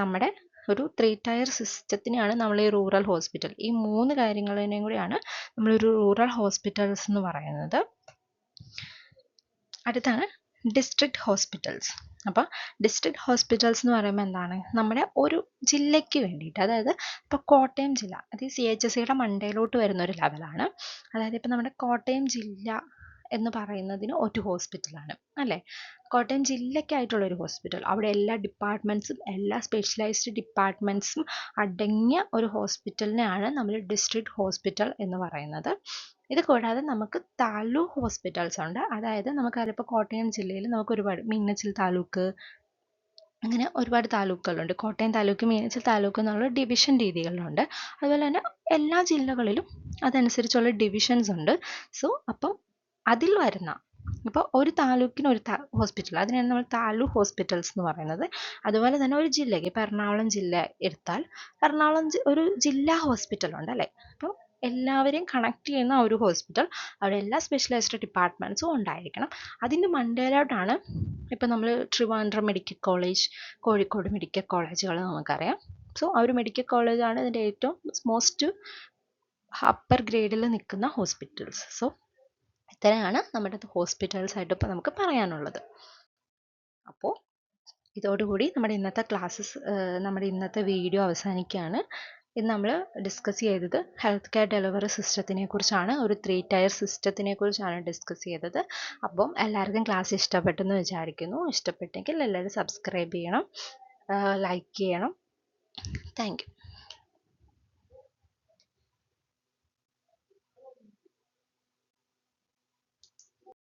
നമ്മുടെ ഒരു 3 ടയർ സിസ്റ്റത്തിനെയാണ് നമ്മൾ ഈ റൂറൽ ഹോസ്പിറ്റൽ, ഈ 3 കാര്യങ്ങളിനെയും കൂടിയാണ് നമ്മളൊരു റൂറൽ ഹോസ്പിറ്റൽസ് എന്ന് പറയുന്നത്. അടുത്താണ് ഡിസ്ട്രിക്ട് ഹോസ്പിറ്റൽസ്. അപ്പോൾ ഡിസ്ട്രിക്ട് ഹോസ്പിറ്റൽസ് എന്ന് പറയുമ്പോൾ എന്താണ്, നമ്മുടെ ഒരു ജില്ലയ്ക്ക് വേണ്ടിയിട്ട്, അതായത് ഇപ്പോൾ കോട്ടയം ജില്ല, അത് CHSയുടെ മണ്ടയിലോട്ട് വരുന്ന ഒരു ലെവലാണ്. അതായത് ഇപ്പോൾ നമ്മുടെ കോട്ടയം ജില്ല എന്ന് പറയുന്നതിന് ഒരു ഹോസ്പിറ്റലാണ് അല്ലേ, കോട്ടയം ജില്ലയ്ക്കായിട്ടുള്ള ഒരു ഹോസ്പിറ്റൽ. അവിടെ എല്ലാ ഡിപ്പാർട്ട്മെൻറ്റ്സും എല്ലാ സ്പെഷ്യലൈസ്ഡ് ഡിപ്പാർട്ട്മെൻറ്റ്സും അടങ്ങിയ ഒരു ഹോസ്പിറ്റലിനെയാണ് നമ്മൾ ഡിസ്ട്രിക്ട് ഹോസ്പിറ്റൽ എന്ന് പറയുന്നത്. ഇത് കൂടാതെ നമുക്ക് താലൂക്ക് ഹോസ്പിറ്റൽസ് ഉണ്ട്. അതായത് നമുക്കറിയാം ഇപ്പോൾ കോട്ടയം ജില്ലയിൽ നമുക്ക് ഒരുപാട് മീനച്ചിൽ താലൂക്ക്, അങ്ങനെ ഒരുപാട് താലൂക്കുകളുണ്ട്. കോട്ടയം താലൂക്ക്, മീനച്ചിൽ താലൂക്ക് എന്നുള്ള ഡിവിഷൻ രീതികളിലുണ്ട്. അതുപോലെ തന്നെ എല്ലാ ജില്ലകളിലും അതനുസരിച്ചുള്ള ഡിവിഷൻസ് ഉണ്ട്. സോ അപ്പം അതിൽ വരുന്ന, ഇപ്പോൾ ഒരു താലൂക്കിന് ഒരു ഹോസ്പിറ്റൽ, അതിനാണ് നമ്മൾ താലൂക്ക് ഹോസ്പിറ്റൽസ് എന്ന് പറയുന്നത്. അതുപോലെ തന്നെ ഒരു ജില്ലയ്ക്ക്, ഇപ്പോൾ എറണാകുളം ജില്ല എടുത്താൽ എറണാകുളം ഒരു ജില്ലാ ഹോസ്പിറ്റൽ ഉണ്ട് അല്ലേ. അപ്പോൾ എല്ലാവരെയും കണക്ട് ചെയ്യുന്ന ഒരു ഹോസ്പിറ്റൽ, അവിടെ എല്ലാ സ്പെഷ്യലൈസ്ഡ് ഡിപ്പാർട്ട്മെൻറ്റ്സും ഉണ്ടായിരിക്കണം. അതിൻ്റെ മണ്ടയിലോട്ടാണ് ഇപ്പം നമ്മൾ Trivandrum medical college, Kozhikode medical കോളേജുകൾ നമുക്കറിയാം. സോ ആ ഒരു മെഡിക്കൽ കോളേജാണ് ഇതിൻ്റെ ഏറ്റവും മോസ്റ്റ് അപ്പർ ഗ്രേഡിൽ നിൽക്കുന്ന ഹോസ്പിറ്റൽസ്. സോ ഇത്രയാണ് നമ്മുടെ ഹോസ്പിറ്റൽസ് ആയിട്ട് ഇപ്പോൾ നമുക്ക് പറയാനുള്ളത്. അപ്പോൾ ഇതോടുകൂടി നമ്മുടെ ഇന്നത്തെ ക്ലാസ്സസ്, നമ്മുടെ ഇന്നത്തെ വീഡിയോ അവസാനിക്കുകയാണ്. ഇന്ന് നമ്മൾ ഡിസ്കസ് ചെയ്തത് ഹെൽത്ത് കെയർ ഡെലിവറി സിസ്റ്റത്തിനെ കുറിച്ചാണ്, ഒരു 3 ടയർ സിസ്റ്റത്തിനെ കുറിച്ചാണ് ഡിസ്കസ് ചെയ്തത്. അപ്പം എല്ലാവർക്കും ക്ലാസ് ഇഷ്ടപ്പെട്ടെന്ന് വിചാരിക്കുന്നു. ഇഷ്ടപ്പെട്ടെങ്കിൽ എല്ലാവരും സബ്സ്ക്രൈബ് ചെയ്യണം, ലൈക്ക് ചെയ്യണം. Thank you.